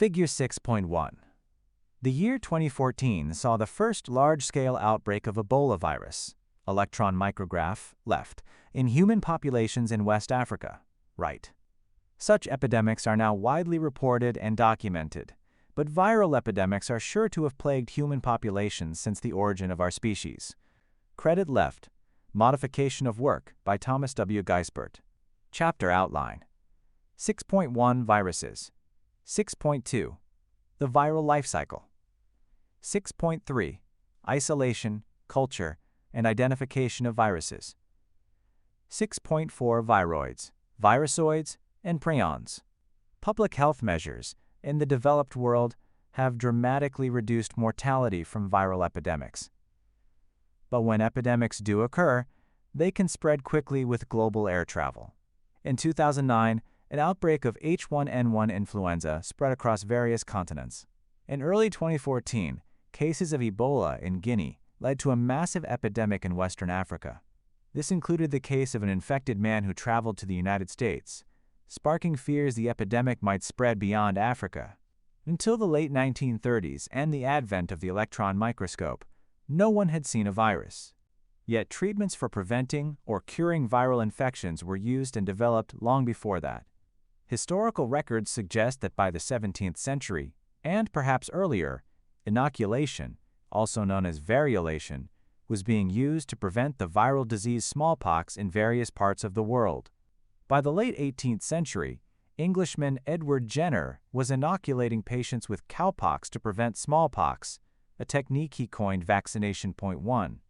Figure 6.1. The year 2014 saw the first large-scale outbreak of Ebola virus, electron micrograph, left, in human populations in West Africa, right. Such epidemics are now widely reported and documented, but viral epidemics are sure to have plagued human populations since the origin of our species. Credit left. Modification of work by Thomas W. Geisbert. Chapter outline. 6.1 Viruses. 6.2 The viral life cycle. 6.3 Isolation, culture, and identification of viruses. 6.4 Viroids, virusoids, and prions. Public health measures in the developed world have dramatically reduced mortality from viral epidemics. But when epidemics do occur, they can spread quickly with global air travel. In 2009, an outbreak of H1N1 influenza spread across various continents. In early 2014, cases of Ebola in Guinea led to a massive epidemic in Western Africa. This included the case of an infected man who traveled to the United States, sparking fears the epidemic might spread beyond Africa. Until the late 1930s and the advent of the electron microscope, no one had seen a virus. Yet treatments for preventing or curing viral infections were used and developed long before that. Historical records suggest that by the 17th century, and perhaps earlier, inoculation, also known as variolation, was being used to prevent the viral disease smallpox in various parts of the world. By the late 18th century, Englishman Edward Jenner was inoculating patients with cowpox to prevent smallpox, a technique he coined vaccination. 1.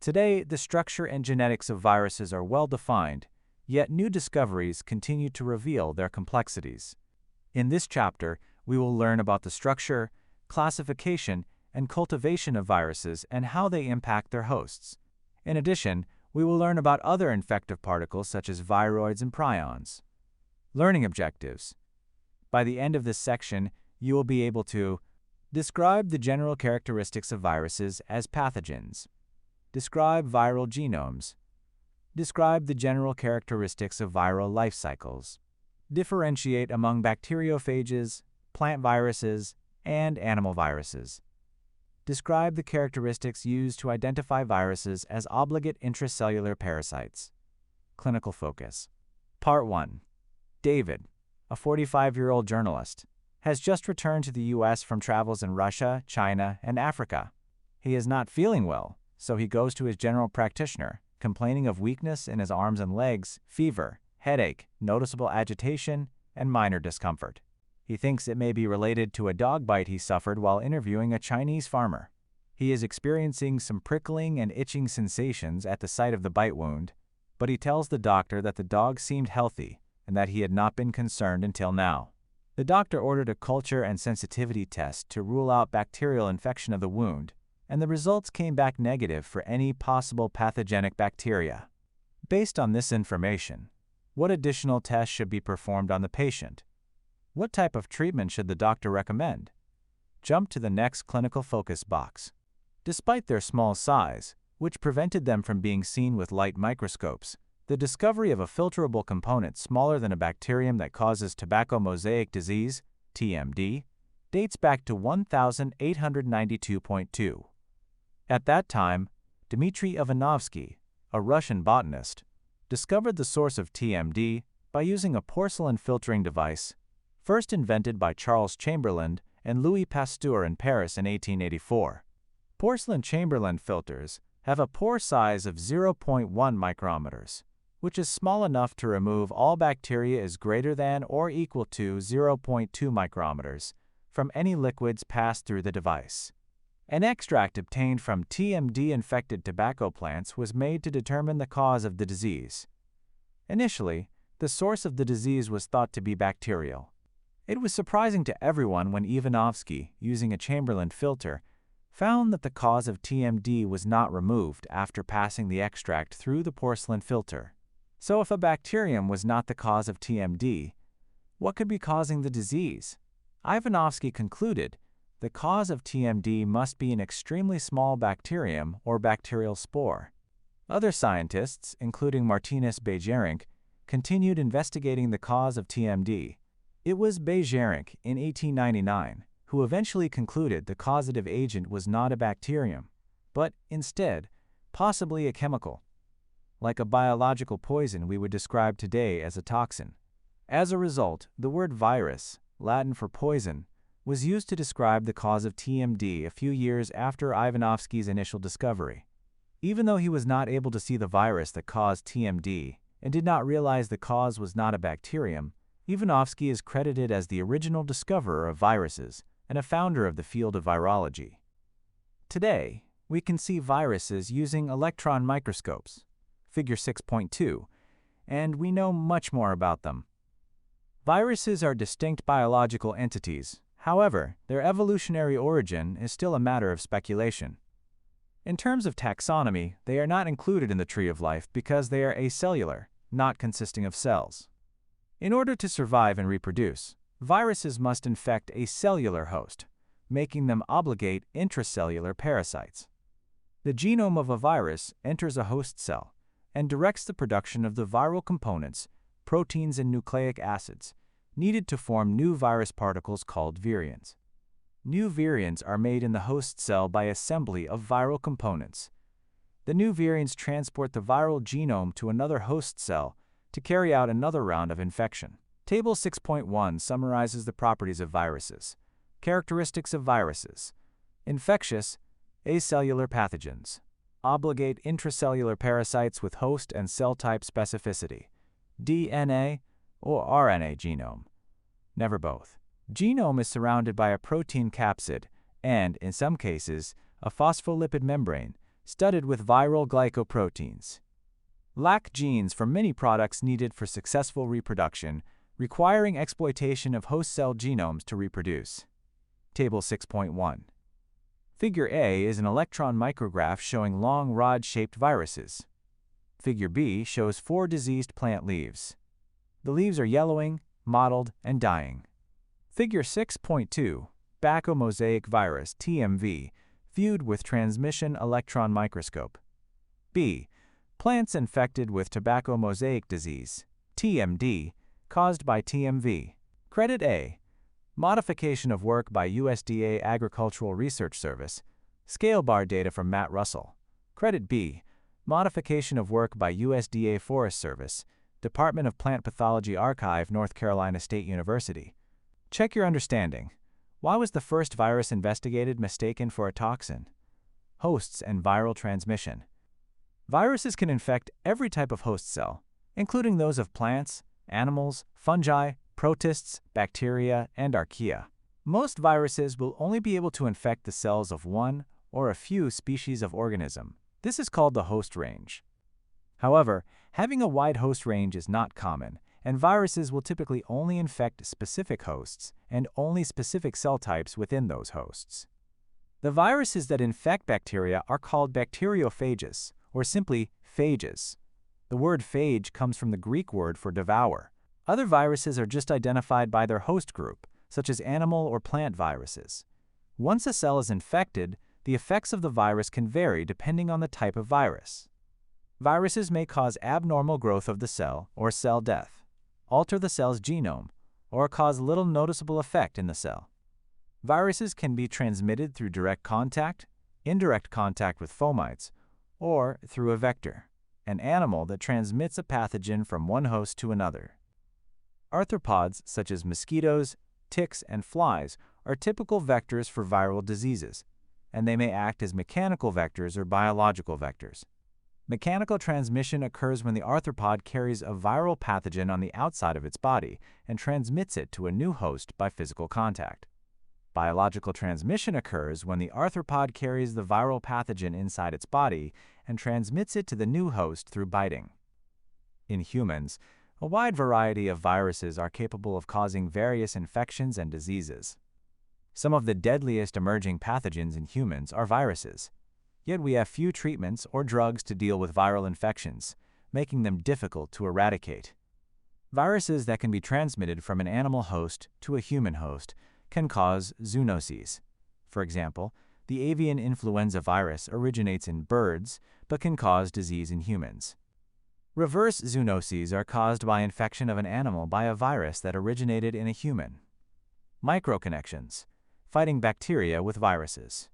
Today, the structure and genetics of viruses are well defined, yet new discoveries continue to reveal their complexities. In this chapter, we will learn about the structure, classification, and cultivation of viruses and how they impact their hosts. In addition, we will learn about other infective particles such as viroids and prions. Learning objectives. By the end of this section, you will be able to describe the general characteristics of viruses as pathogens, describe viral genomes, describe the general characteristics of viral life cycles, differentiate among bacteriophages, plant viruses, and animal viruses. Describe the characteristics used to identify viruses as obligate intracellular parasites. Clinical focus. Part 1. David, a 45-year-old journalist, has just returned to the U.S. from travels in Russia, China, and Africa. He is not feeling well, so he goes to his general practitioner, complaining of weakness in his arms and legs, fever, headache, noticeable agitation, and minor discomfort. He thinks it may be related to a dog bite he suffered while interviewing a Chinese farmer. He is experiencing some prickling and itching sensations at the site of the bite wound, but he tells the doctor that the dog seemed healthy and that he had not been concerned until now. The doctor ordered a culture and sensitivity test to rule out bacterial infection of the wound, and the results came back negative for any possible pathogenic bacteria. Based on this information, what additional tests should be performed on the patient? What type of treatment should the doctor recommend? Jump to the next clinical focus box. Despite their small size, which prevented them from being seen with light microscopes, the discovery of a filterable component smaller than a bacterium that causes tobacco mosaic disease, TMD, dates back to 1892.2. At that time, Dmitry Ivanovsky, a Russian botanist, discovered the source of TMD by using a porcelain filtering device first invented by Charles Chamberlain and Louis Pasteur in Paris in 1884. Porcelain Chamberlain filters have a pore size of 0.1 micrometers, which is small enough to remove all bacteria is greater than or equal to 0.2 micrometers from any liquids passed through the device. An extract obtained from TMD-infected tobacco plants was made to determine the cause of the disease. Initially, the source of the disease was thought to be bacterial. It was surprising to everyone when Ivanovsky, using a Chamberlain filter, found that the cause of TMD was not removed after passing the extract through the porcelain filter. So if a bacterium was not the cause of TMD, what could be causing the disease? Ivanovsky concluded the cause of TMD must be an extremely small bacterium or bacterial spore. Other scientists, including Martinus Beijerinck, continued investigating the cause of TMD, It was Beijerinck in 1899 who eventually concluded the causative agent was not a bacterium, but instead, possibly a chemical, like a biological poison we would describe today as a toxin. As a result, the word virus, Latin for poison, was used to describe the cause of TMD a few years after Ivanovsky's initial discovery. Even though he was not able to see the virus that caused TMD and did not realize the cause was not a bacterium, Ivanovsky is credited as the original discoverer of viruses and a founder of the field of virology. Today, we can see viruses using electron microscopes, Figure 6.2, and we know much more about them. Viruses are distinct biological entities. However, their evolutionary origin is still a matter of speculation. In terms of taxonomy, they are not included in the tree of life because they are acellular, not consisting of cells. In order to survive and reproduce, viruses must infect a cellular host, making them obligate intracellular parasites. The genome of a virus enters a host cell and directs the production of the viral components, proteins and nucleic acids, needed to form new virus particles called virions. New virions are made in the host cell by assembly of viral components. The new virions transport the viral genome to another host cell to carry out another round of infection. Table 6.1 summarizes the properties of viruses. Characteristics of viruses: infectious, acellular pathogens, obligate intracellular parasites with host and cell type specificity, DNA or RNA genome, never both. Genome is surrounded by a protein capsid and, in some cases, a phospholipid membrane studded with viral glycoproteins. Lack genes for many products needed for successful reproduction, requiring exploitation of host cell genomes to reproduce. Table 6.1. Figure A is an electron micrograph showing long rod-shaped viruses. Figure B shows 4 diseased plant leaves. The leaves are yellowing, mottled, and dying. Figure 6.2, tobacco mosaic virus (TMV), viewed with transmission electron microscope. B. Plants infected with tobacco mosaic disease (TMD), caused by TMV. Credit A. Modification of work by USDA Agricultural Research Service. Scale bar data from Matt Russell. Credit B. Modification of work by USDA Forest Service, Department of Plant Pathology Archive, North Carolina State University. Check your understanding. Why was the first virus investigated mistaken for a toxin? Hosts and viral transmission. Viruses can infect every type of host cell, including those of plants, animals, fungi, protists, bacteria, and archaea. Most viruses will only be able to infect the cells of one or a few species of organism. This is called the host range. However, having a wide host range is not common, and viruses will typically only infect specific hosts and only specific cell types within those hosts. The viruses that infect bacteria are called bacteriophages, or simply phages. The word phage comes from the Greek word for devour. Other viruses are just identified by their host group, such as animal or plant viruses. Once a cell is infected, the effects of the virus can vary depending on the type of virus. Viruses may cause abnormal growth of the cell or cell death, alter the cell's genome, or cause little noticeable effect in the cell. Viruses can be transmitted through direct contact, indirect contact with fomites, or through a vector, an animal that transmits a pathogen from one host to another. Arthropods such as mosquitoes, ticks, and flies are typical vectors for viral diseases, and they may act as mechanical vectors or biological vectors. Mechanical transmission occurs when the arthropod carries a viral pathogen on the outside of its body and transmits it to a new host by physical contact. Biological transmission occurs when the arthropod carries the viral pathogen inside its body and transmits it to the new host through biting. In humans, a wide variety of viruses are capable of causing various infections and diseases. Some of the deadliest emerging pathogens in humans are viruses. Yet we have few treatments or drugs to deal with viral infections, making them difficult to eradicate. Viruses that can be transmitted from an animal host to a human host can cause zoonoses. For example, the avian influenza virus originates in birds but can cause disease in humans. Reverse zoonoses are caused by infection of an animal by a virus that originated in a human. Microconnections, fighting bacteria with viruses.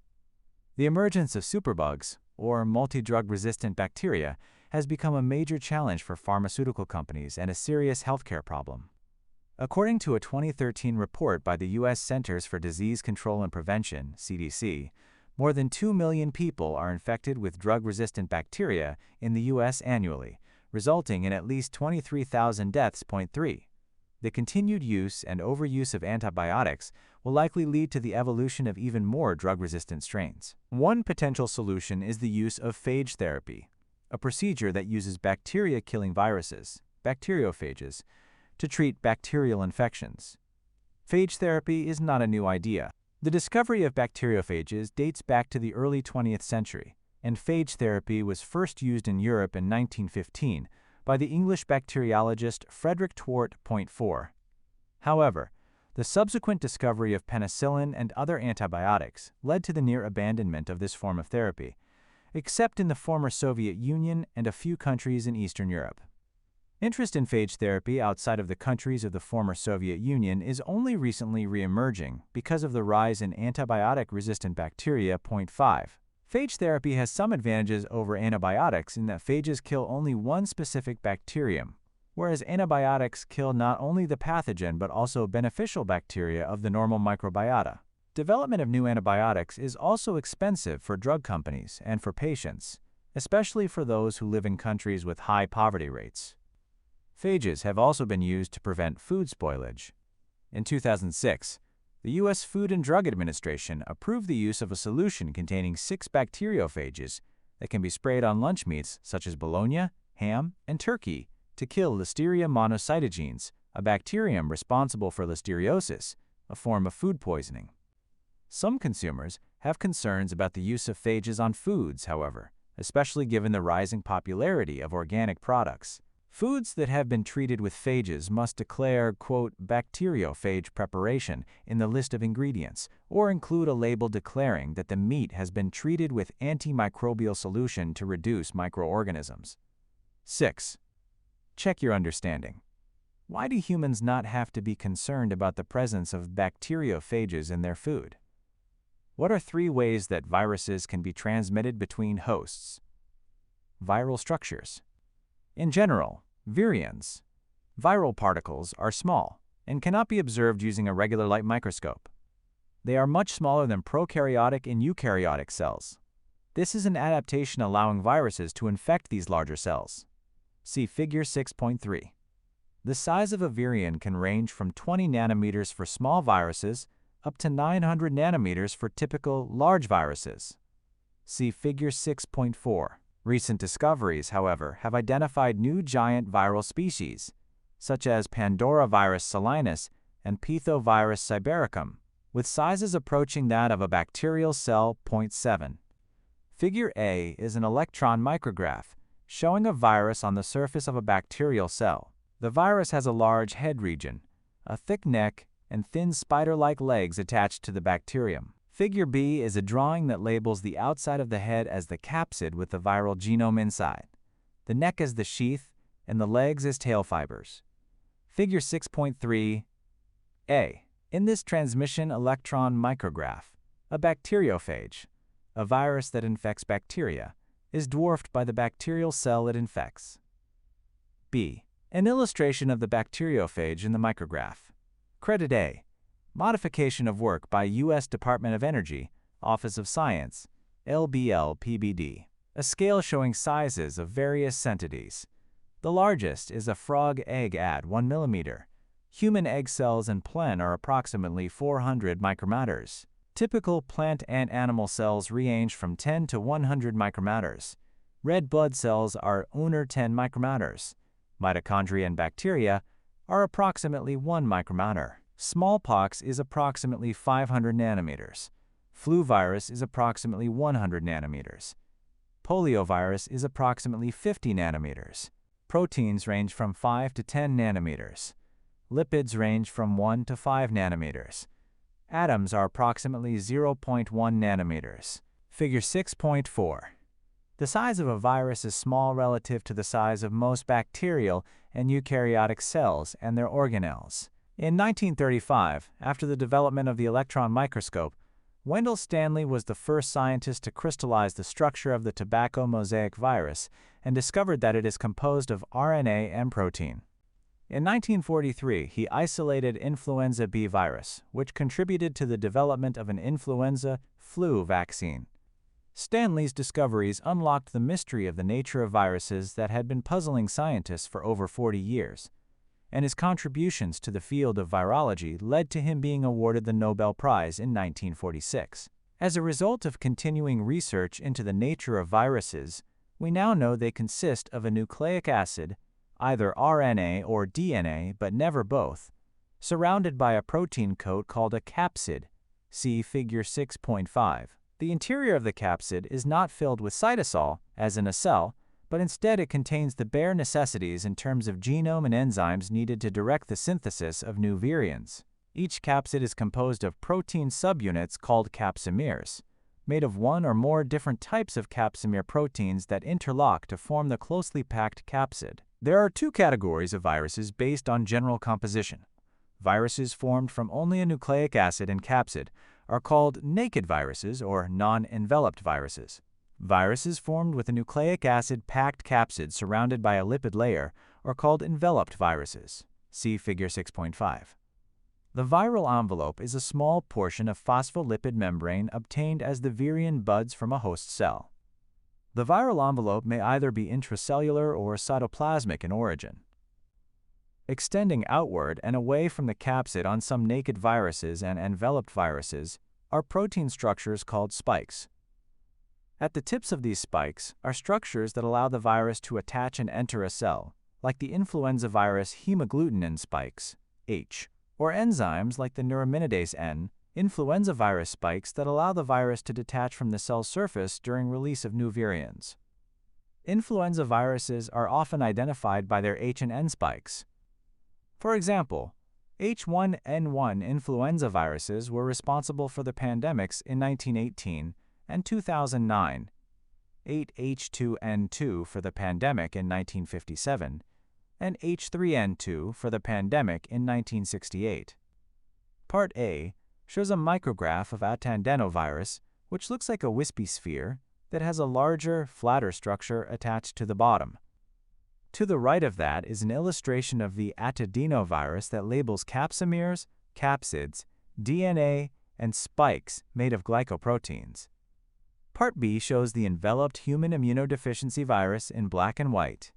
The emergence of superbugs, or multi-drug-resistant bacteria, has become a major challenge for pharmaceutical companies and a serious healthcare problem. According to a 2013 report by the U.S. Centers for Disease Control and Prevention, CDC, more than 2 million people are infected with drug-resistant bacteria in the U.S. annually, resulting in at least 23,000 deaths. 3. The continued use and overuse of antibiotics will likely lead to the evolution of even more drug-resistant strains. One potential solution is the use of phage therapy, a procedure that uses bacteria-killing viruses, bacteriophages, to treat bacterial infections. Phage therapy is not a new idea. The discovery of bacteriophages dates back to the early 20th century, and phage therapy was first used in Europe in 1915 by the English bacteriologist Frederick Twort. 4. However, the subsequent discovery of penicillin and other antibiotics led to the near abandonment of this form of therapy, except in the former Soviet Union and a few countries in Eastern Europe. Interest in phage therapy outside of the countries of the former Soviet Union is only recently re-emerging because of the rise in antibiotic-resistant bacteria. 5. Phage therapy has some advantages over antibiotics in that phages kill only one specific bacterium, whereas antibiotics kill not only the pathogen but also beneficial bacteria of the normal microbiota. Development of new antibiotics is also expensive for drug companies and for patients, especially for those who live in countries with high poverty rates. Phages have also been used to prevent food spoilage. In 2006, the U.S. Food and Drug Administration approved the use of a solution containing 6 bacteriophages that can be sprayed on lunch meats such as bologna, ham, and turkey to kill Listeria monocytogenes, a bacterium responsible for listeriosis, a form of food poisoning. Some consumers have concerns about the use of phages on foods, however, especially given the rising popularity of organic products. Foods that have been treated with phages must declare, quote, bacteriophage preparation in the list of ingredients, or include a label declaring that the meat has been treated with antimicrobial solution to reduce microorganisms. 6. Check your understanding. Why do humans not have to be concerned about the presence of bacteriophages in their food? What are 3 ways that viruses can be transmitted between hosts? Viral structures. In general, virions, viral particles, are small and cannot be observed using a regular light microscope. They are much smaller than prokaryotic and eukaryotic cells. This is an adaptation allowing viruses to infect these larger cells. See Figure 6.3. The size of a virion can range from 20 nanometers for small viruses up to 900 nanometers for typical large viruses. See Figure 6.4. Recent discoveries, however, have identified new giant viral species, such as Pandoravirus salinus and Pithovirus sibericum, with sizes approaching that of a bacterial cell. 7. Figure A is an electron micrograph showing a virus on the surface of a bacterial cell. The virus has a large head region, a thick neck, and thin spider-like legs attached to the bacterium. Figure B is a drawing that labels the outside of the head as the capsid with the viral genome inside, the neck as the sheath, and the legs as tail fibers. Figure 6.3 A. In this transmission electron micrograph, a bacteriophage, a virus that infects bacteria, is dwarfed by the bacterial cell it infects. B. An illustration of the bacteriophage in the micrograph. Credit A. Modification of work by U.S. Department of Energy, Office of Science, LBL-PBD. A scale showing sizes of various entities. The largest is a frog egg at 1 millimeter. Human egg cells and plen are approximately 400 micrometers. Typical plant and animal cells range from 10 to 100 micrometers. Red blood cells are under 10 micrometers. Mitochondria and bacteria are approximately 1 micrometer. Smallpox is approximately 500 nanometers. Flu virus is approximately 100 nanometers. Poliovirus is approximately 50 nanometers. Proteins range from 5 to 10 nanometers. Lipids range from 1 to 5 nanometers. Atoms are approximately 0.1 nanometers. Figure 6.4. The size of a virus is small relative to the size of most bacterial and eukaryotic cells and their organelles. In 1935, after the development of the electron microscope, Wendell Stanley was the first scientist to crystallize the structure of the tobacco mosaic virus and discovered that it is composed of RNA and protein. In 1943, he isolated influenza B virus, which contributed to the development of an influenza flu vaccine. Stanley's discoveries unlocked the mystery of the nature of viruses that had been puzzling scientists for over 40 years, and his contributions to the field of virology led to him being awarded the Nobel Prize in 1946. As a result of continuing research into the nature of viruses, we now know they consist of a nucleic acid, either RNA or DNA but never both, surrounded by a protein coat called a capsid. See Figure 6.5. The interior of the capsid is not filled with cytosol, as in a cell, but instead it contains the bare necessities in terms of genome and enzymes needed to direct the synthesis of new virions. Each capsid is composed of protein subunits called capsomeres, made of one or more different types of capsomere proteins that interlock to form the closely packed capsid. There are two categories of viruses based on general composition. Viruses formed from only a nucleic acid and capsid are called naked viruses or non-enveloped viruses. Viruses formed with a nucleic acid-packed capsid surrounded by a lipid layer are called enveloped viruses. See Figure 6.5. The viral envelope is a small portion of phospholipid membrane obtained as the virion buds from a host cell. The viral envelope may either be intracellular or cytoplasmic in origin. Extending outward and away from the capsid on some naked viruses and enveloped viruses are protein structures called spikes. At the tips of these spikes are structures that allow the virus to attach and enter a cell, like the influenza virus hemagglutinin spikes, H, or enzymes like the neuraminidase N, influenza virus spikes that allow the virus to detach from the cell surface during release of new virions. Influenza viruses are often identified by their H and N spikes. For example, H1N1 influenza viruses were responsible for the pandemics in 1918 and 2009, 8H2N2 for the pandemic in 1957, and H3N2 for the pandemic in 1968. Part A shows a micrograph of atandenovirus, which looks like a wispy sphere that has a larger, flatter structure attached to the bottom. To the right of that is an illustration of the atadenovirus that labels capsomeres, capsids, DNA, and spikes made of glycoproteins. Part B shows the enveloped human immunodeficiency virus in black and white.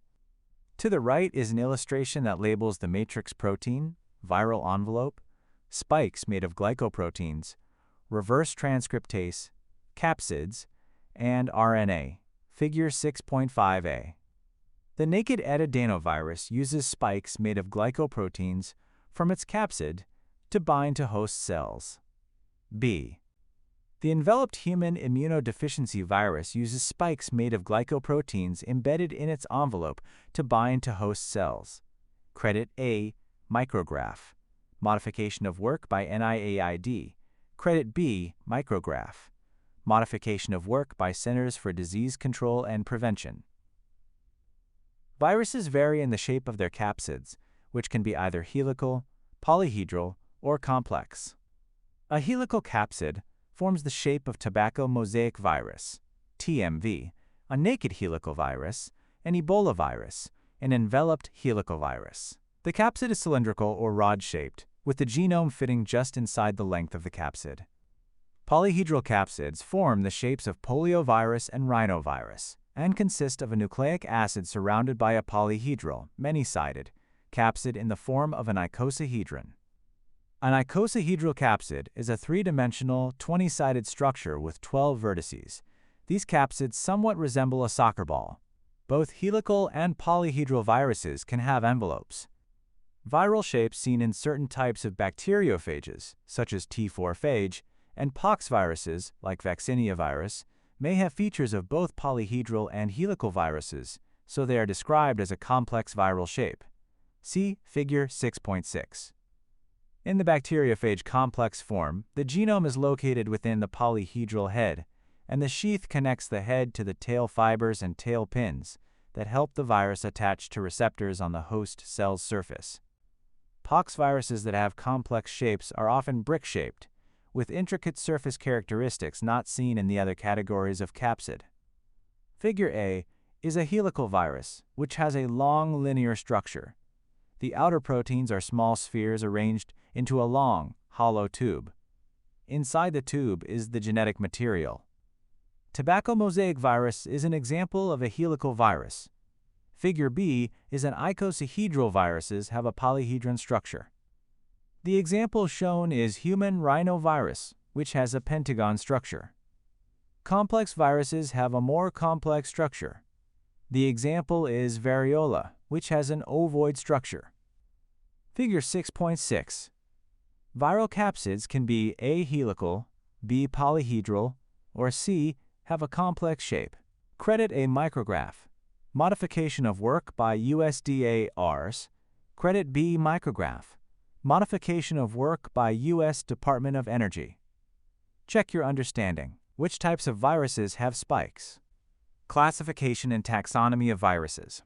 To the right is an illustration that labels the matrix protein, viral envelope, spikes made of glycoproteins, reverse transcriptase, capsids, and RNA. Figure 6.5a. The naked atadenovirus uses spikes made of glycoproteins from its capsid to bind to host cells. B. The enveloped human immunodeficiency virus uses spikes made of glycoproteins embedded in its envelope to bind to host cells. Credit A. Micrograph. Modification of work by NIAID. Credit B. Micrograph. Modification of work by Centers for Disease Control and Prevention. Viruses vary in the shape of their capsids, which can be either helical, polyhedral, or complex. A helical capsid forms the shape of tobacco mosaic virus, TMV, a naked helical virus, an Ebola virus, an enveloped helical virus. The capsid is cylindrical or rod-shaped, with the genome fitting just inside the length of the capsid. Polyhedral capsids form the shapes of poliovirus and rhinovirus, and consist of a nucleic acid surrounded by a polyhedral, many-sided, capsid in the form of an icosahedron. An icosahedral capsid is a three-dimensional, 20-sided structure with 12 vertices. These capsids somewhat resemble a soccer ball. Both helical and polyhedral viruses can have envelopes. Viral shapes seen in certain types of bacteriophages, such as T4 phage, and pox viruses, like vaccinia virus, may have features of both polyhedral and helical viruses, so they are described as a complex viral shape. See Figure 6.6. In the bacteriophage complex form, the genome is located within the polyhedral head, and the sheath connects the head to the tail fibers and tail pins that help the virus attach to receptors on the host cell's surface. Pox viruses that have complex shapes are often brick-shaped, with intricate surface characteristics not seen in the other categories of capsid. Figure A is a helical virus, which has a long linear structure. The outer proteins are small spheres arranged into a long, hollow tube. Inside the tube is the genetic material. Tobacco mosaic virus is an example of a helical virus. Figure B is an icosahedral viruses have a polyhedron structure. The example shown is human rhinovirus, which has a pentagon structure. Complex viruses have a more complex structure. The example is variola, which has an ovoid structure. Figure 6.6. Viral capsids can be A. helical, B. polyhedral, or C. have a complex shape. Credit A. micrograph. Modification of work by USDA ARS. Credit B. micrograph. Modification of work by U.S. Department of Energy. Check your understanding. Which types of viruses have spikes? Classification and taxonomy of viruses.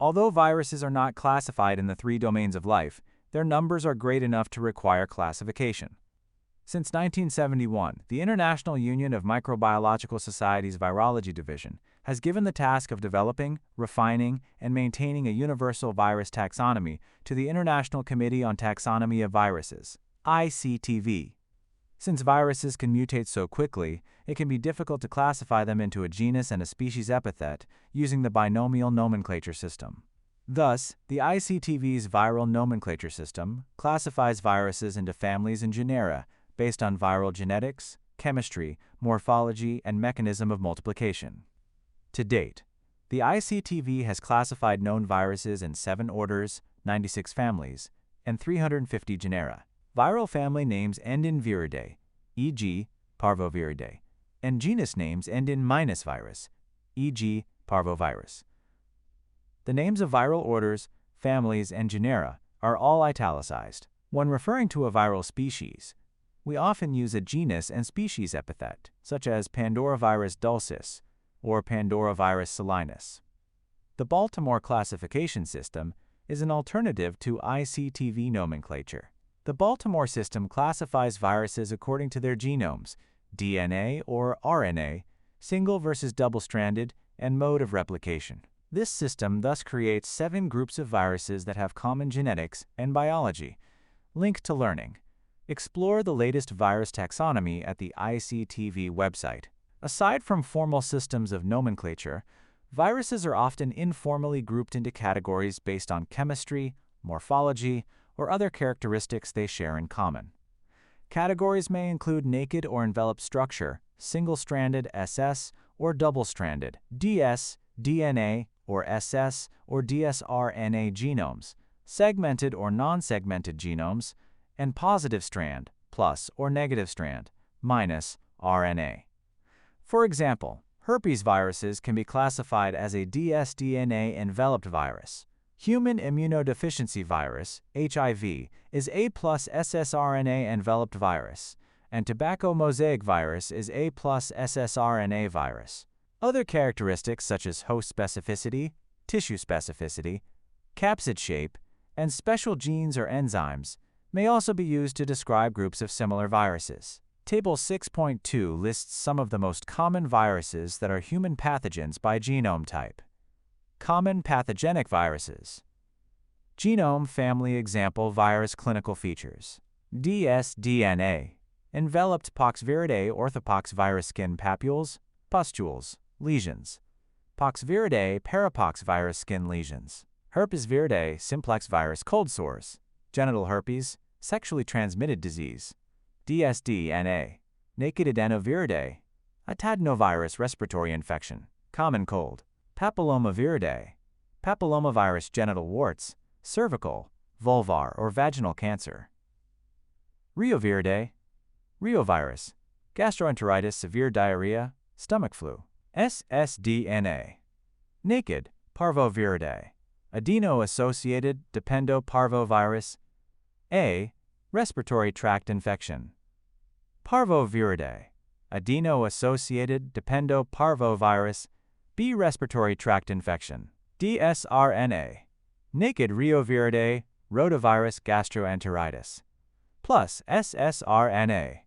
Although viruses are not classified in the 3 domains of life, their numbers are great enough to require classification. Since 1971, the International Union of Microbiological Societies Virology Division has given the task of developing, refining, and maintaining a universal virus taxonomy to the International Committee on Taxonomy of Viruses, ICTV. Since viruses can mutate so quickly, it can be difficult to classify them into a genus and a species epithet using the binomial nomenclature system. Thus, the ICTV's viral nomenclature system classifies viruses into families and genera based on viral genetics, chemistry, morphology, and mechanism of multiplication. To date, the ICTV has classified known viruses in 7 orders, 96 families, and 350 genera. Viral family names end in viridae, e.g., parvoviridae, and genus names end in -virus, e.g., parvovirus. The names of viral orders, families, and genera are all italicized. When referring to a viral species, we often use a genus and species epithet, such as Pandoravirus dulcis or Pandoravirus salinus. The Baltimore classification system is an alternative to ICTV nomenclature. The Baltimore system classifies viruses according to their genomes, DNA or RNA, single versus double-stranded, and mode of replication. This system thus creates 7 groups of viruses that have common genetics and biology. Link to learning. Explore the latest virus taxonomy at the ICTV website. Aside from formal systems of nomenclature, viruses are often informally grouped into categories based on chemistry, morphology, or other characteristics they share in common. Categories may include naked or enveloped structure, single-stranded SS or double-stranded DS, DNA, or SS or dsRNA genomes, segmented or non-segmented genomes, and positive strand, plus or negative strand, minus RNA. For example, herpes viruses can be classified as a dsDNA enveloped virus. Human immunodeficiency virus, HIV, is A plus ssRNA enveloped virus, and tobacco mosaic virus is A plus ssRNA virus. Other characteristics such as host specificity, tissue specificity, capsid shape, and special genes or enzymes may also be used to describe groups of similar viruses. Table 6.2 lists some of the most common viruses that are human pathogens by genome type. Common pathogenic viruses. Genome family example virus clinical features. dsDNA, enveloped poxviridae orthopox virus skin papules, pustules, lesions. Poxviridae parapox virus skin lesions. Herpes viridae simplex virus cold sores. Genital herpes, sexually transmitted disease. dsDNA, naked adenoviridae, adenovirus respiratory infection, common cold. Papillomaviridae, papillomavirus genital warts, cervical, vulvar, or vaginal cancer. Reoviridae, reovirus, gastroenteritis, severe diarrhea, stomach flu. ssDNA, naked, parvoviridae, adeno-associated dependoparvovirus. A, respiratory tract infection. Parvoviridae, adeno-associated dependoparvovirus, B. Respiratory tract infection, dsRNA, naked reoviridae, rotavirus gastroenteritis, plus ssRNA,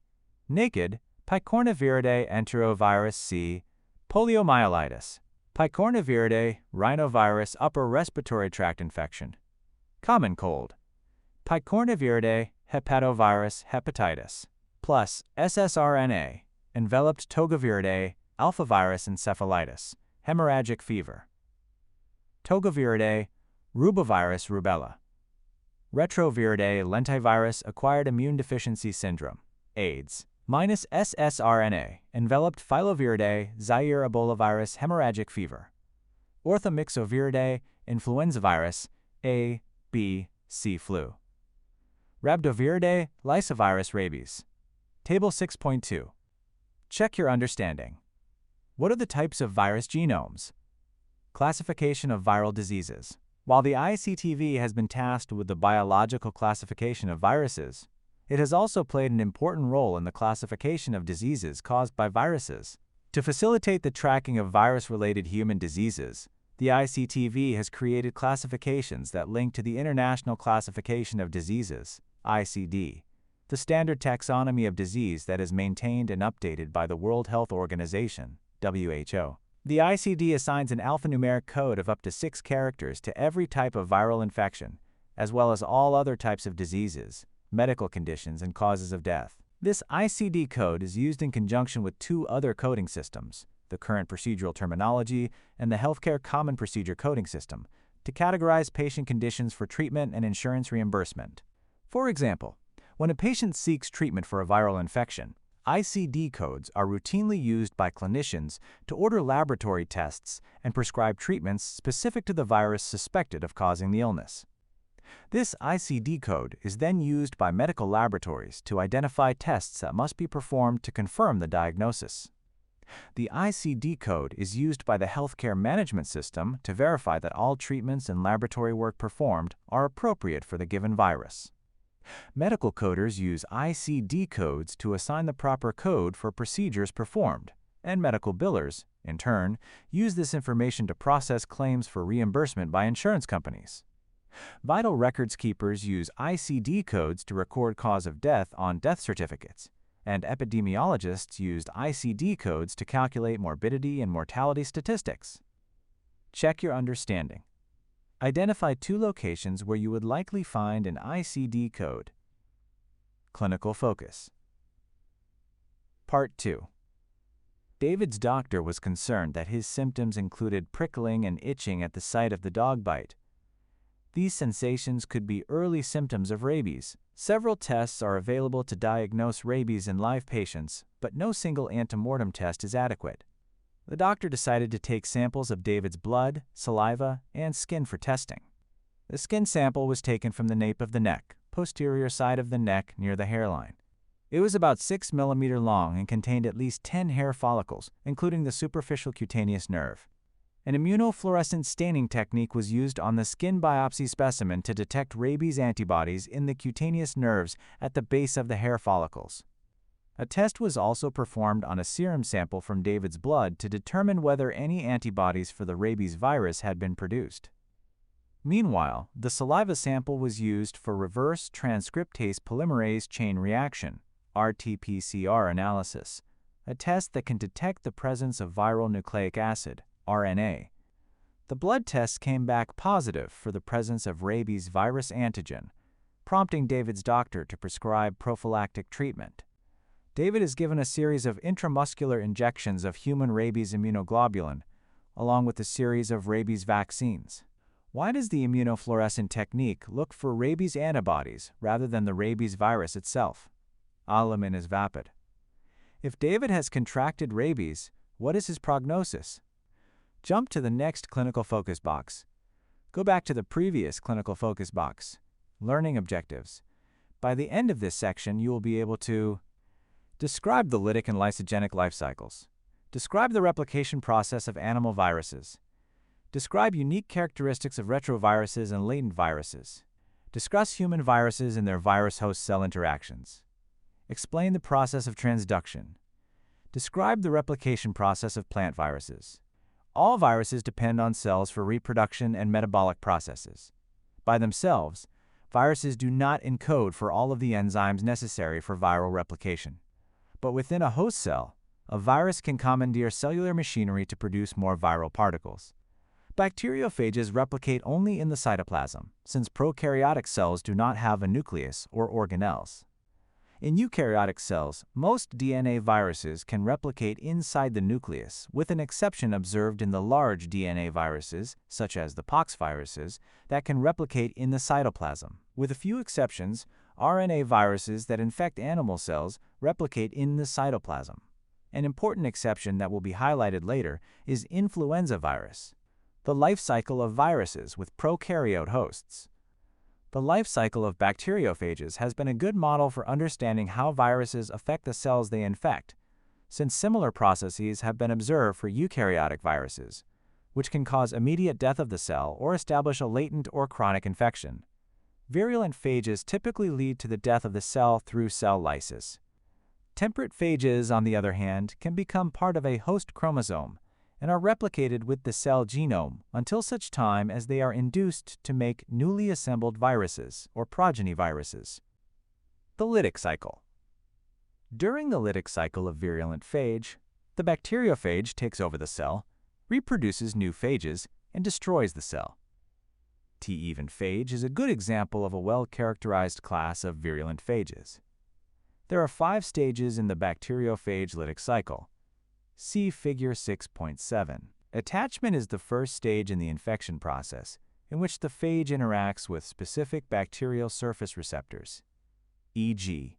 naked picornaviridae enterovirus C, poliomyelitis, picornaviridae rhinovirus upper respiratory tract infection, common cold, picornaviridae hepatovirus hepatitis, plus ssRNA, enveloped togaviridae alphavirus encephalitis, hemorrhagic fever, togaviridae rubevirus rubella, retroviridae lentivirus acquired immune deficiency syndrome, AIDS, minus ssRNA, enveloped filoviridae Zaire ebolavirus hemorrhagic fever, orthomyxoviridae influenzavirus A, B, C flu, rhabdoviridae lysovirus rabies. Table 6.2. Check your understanding. What are the types of virus genomes? Classification of viral diseases. While the ICTV has been tasked with the biological classification of viruses, it has also played an important role in the classification of diseases caused by viruses. To facilitate the tracking of virus-related human diseases, the ICTV has created classifications that link to the International Classification of Diseases, ICD, the standard taxonomy of disease that is maintained and updated by the World Health Organization, WHO. The ICD assigns an alphanumeric code of up to 6 characters to every type of viral infection, as well as all other types of diseases, medical conditions, and causes of death. This ICD code is used in conjunction with 2 other coding systems, the Current Procedural Terminology and the Healthcare Common Procedure Coding System, to categorize patient conditions for treatment and insurance reimbursement. For example, when a patient seeks treatment for a viral infection, ICD codes are routinely used by clinicians to order laboratory tests and prescribe treatments specific to the virus suspected of causing the illness. This ICD code is then used by medical laboratories to identify tests that must be performed to confirm the diagnosis. The ICD code is used by the healthcare management system to verify that all treatments and laboratory work performed are appropriate for the given virus. Medical coders use ICD codes to assign the proper code for procedures performed, and medical billers, in turn, use this information to process claims for reimbursement by insurance companies. Vital records keepers use ICD codes to record cause of death on death certificates, and epidemiologists used ICD codes to calculate morbidity and mortality statistics. Check your understanding. Identify 2 locations where you would likely find an ICD code. Clinical focus. Part 2. David's doctor was concerned that his symptoms included prickling and itching at the site of the dog bite. These sensations could be early symptoms of rabies. Several tests are available to diagnose rabies in live patients, but no single antemortem test is adequate. The doctor decided to take samples of David's blood, saliva, and skin for testing. The skin sample was taken from the nape of the neck, posterior side of the neck near the hairline. It was about 6 mm long and contained at least 10 hair follicles, including the superficial cutaneous nerve. An immunofluorescent staining technique was used on the skin biopsy specimen to detect rabies antibodies in the cutaneous nerves at the base of the hair follicles. A test was also performed on a serum sample from David's blood to determine whether any antibodies for the rabies virus had been produced. Meanwhile, the saliva sample was used for reverse transcriptase polymerase chain reaction, RT-PCR analysis, a test that can detect the presence of viral nucleic acid, RNA. The blood tests came back positive for the presence of rabies virus antigen, prompting David's doctor to prescribe prophylactic treatment. David is given a series of intramuscular injections of human rabies immunoglobulin, along with a series of rabies vaccines. Why does the immunofluorescent technique look for rabies antibodies rather than the rabies virus itself? Alamin is vapid. If David has contracted rabies, what is his prognosis? Jump to the next clinical focus box. Go back to the previous clinical focus box. Learning objectives. By the end of this section, you will be able to describe the lytic and lysogenic life cycles. Describe the replication process of animal viruses. Describe unique characteristics of retroviruses and latent viruses. Discuss human viruses and their virus-host cell interactions. Explain the process of transduction. Describe the replication process of plant viruses. All viruses depend on cells for reproduction and metabolic processes. By themselves, viruses do not encode for all of the enzymes necessary for viral replication. But within a host cell, a virus can commandeer cellular machinery to produce more viral particles. Bacteriophages replicate only in the cytoplasm, since prokaryotic cells do not have a nucleus or organelles. In eukaryotic cells, most DNA viruses can replicate inside the nucleus, with an exception observed in the large DNA viruses, such as the poxviruses, that can replicate in the cytoplasm. With a few exceptions, RNA viruses that infect animal cells replicate in the cytoplasm. An important exception that will be highlighted later is influenza virus. The life cycle of viruses with prokaryote hosts. The life cycle of bacteriophages has been a good model for understanding how viruses affect the cells they infect, since similar processes have been observed for eukaryotic viruses, which can cause immediate death of the cell or establish a latent or chronic infection. Virulent phages typically lead to the death of the cell through cell lysis. Temperate phages, on the other hand, can become part of a host chromosome and are replicated with the cell genome until such time as they are induced to make newly assembled viruses or progeny viruses. The lytic cycle. During the lytic cycle of virulent phage, the bacteriophage takes over the cell, reproduces new phages, and destroys the cell. T-even phage is a good example of a well-characterized class of virulent phages. There are 5 stages in the bacteriophage lytic cycle. See Figure 6.7. Attachment is the first stage in the infection process, in which the phage interacts with specific bacterial surface receptors, e.g.,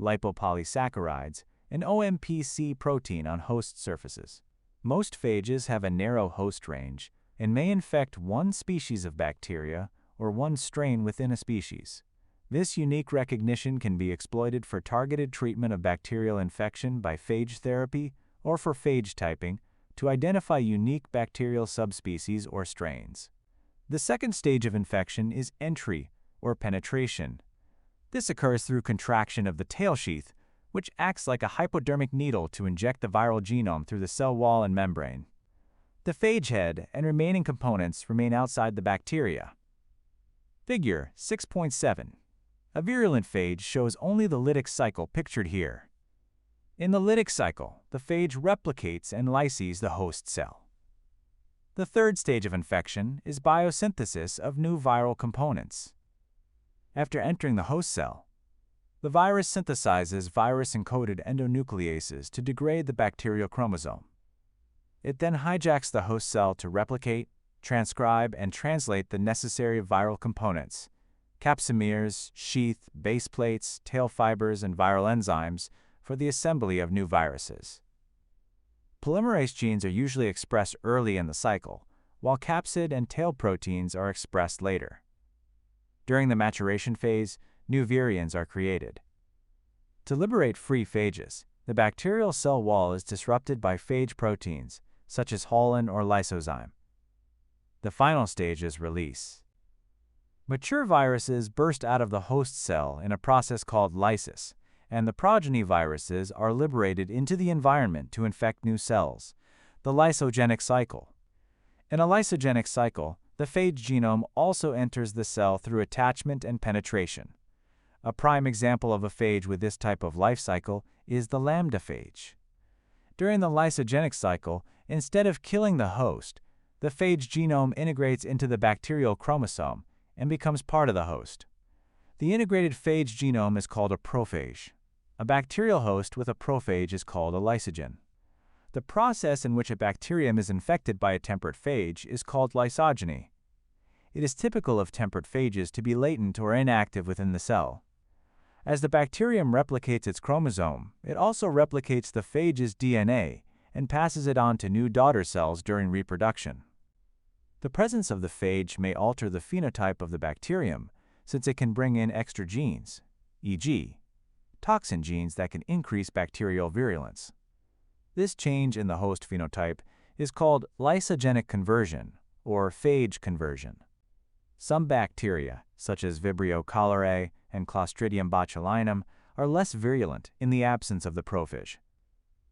lipopolysaccharides and OMPC protein on host surfaces. Most phages have a narrow host range and may infect one species of bacteria or one strain within a species. This unique recognition can be exploited for targeted treatment of bacterial infection by phage therapy or for phage typing to identify unique bacterial subspecies or strains. The second stage of infection is entry or penetration. This occurs through contraction of the tail sheath, which acts like a hypodermic needle to inject the viral genome through the cell wall and membrane. The phage head and remaining components remain outside the bacteria. Figure 6.7. A virulent phage shows only the lytic cycle pictured here. In the lytic cycle, the phage replicates and lyses the host cell. The third stage of infection is biosynthesis of new viral components. After entering the host cell, the virus synthesizes virus-encoded endonucleases to degrade the bacterial chromosome. It then hijacks the host cell to replicate, transcribe, and translate the necessary viral components, capsomeres, sheath, base plates, tail fibers, and viral enzymes, for the assembly of new viruses. Polymerase genes are usually expressed early in the cycle, while capsid and tail proteins are expressed later. During the maturation phase, new virions are created. To liberate free phages, the bacterial cell wall is disrupted by phage proteins, such as halin or lysozyme. The final stage is release. Mature viruses burst out of the host cell in a process called lysis, and the progeny viruses are liberated into the environment to infect new cells, the lysogenic cycle. In a lysogenic cycle, the phage genome also enters the cell through attachment and penetration. A prime example of a phage with this type of life cycle is the lambda phage. During the lysogenic cycle, instead of killing the host, the phage genome integrates into the bacterial chromosome and becomes part of the host. The integrated phage genome is called a prophage. A bacterial host with a prophage is called a lysogen. The process in which a bacterium is infected by a temperate phage is called lysogeny. It is typical of temperate phages to be latent or inactive within the cell. As the bacterium replicates its chromosome, it also replicates the phage's DNA and passes it on to new daughter cells during reproduction. The presence of the phage may alter the phenotype of the bacterium, since it can bring in extra genes, e.g., toxin genes that can increase bacterial virulence. This change in the host phenotype is called lysogenic conversion or phage conversion. Some bacteria, such as Vibrio cholerae and Clostridium botulinum, are less virulent in the absence of the prophage.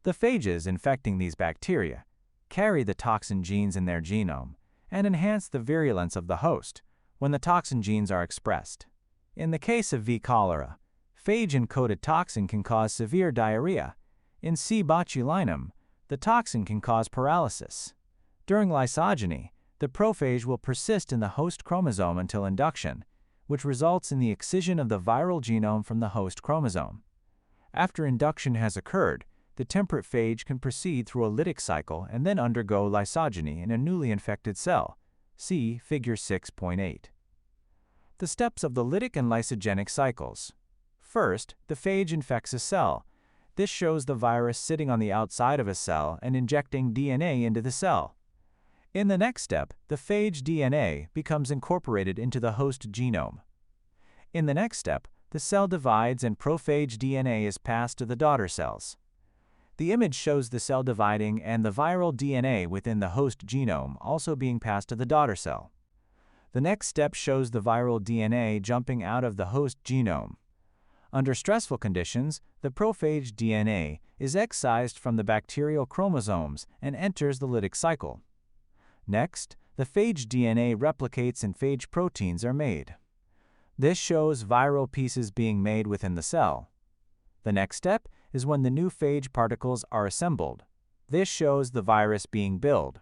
The phages infecting these bacteria carry the toxin genes in their genome and enhance the virulence of the host when the toxin genes are expressed. In the case of V. cholera, phage-encoded toxin can cause severe diarrhea. In C. botulinum, the toxin can cause paralysis. During lysogeny, the prophage will persist in the host chromosome until induction, which results in the excision of the viral genome from the host chromosome. After induction has occurred, the temperate phage can proceed through a lytic cycle and then undergo lysogeny in a newly infected cell. See Figure 6.8. The steps of the lytic and lysogenic cycles. First, the phage infects a cell. This shows the virus sitting on the outside of a cell and injecting DNA into the cell. In the next step, the phage DNA becomes incorporated into the host genome. In the next step, the cell divides and prophage DNA is passed to the daughter cells. The image shows the cell dividing and the viral DNA within the host genome also being passed to the daughter cell. The next step shows the viral DNA jumping out of the host genome. Under stressful conditions, the prophage DNA is excised from the bacterial chromosomes and enters the lytic cycle. Next, the phage DNA replicates and phage proteins are made. This shows viral pieces being made within the cell. The next step is when the new phage particles are assembled. This shows the virus being built.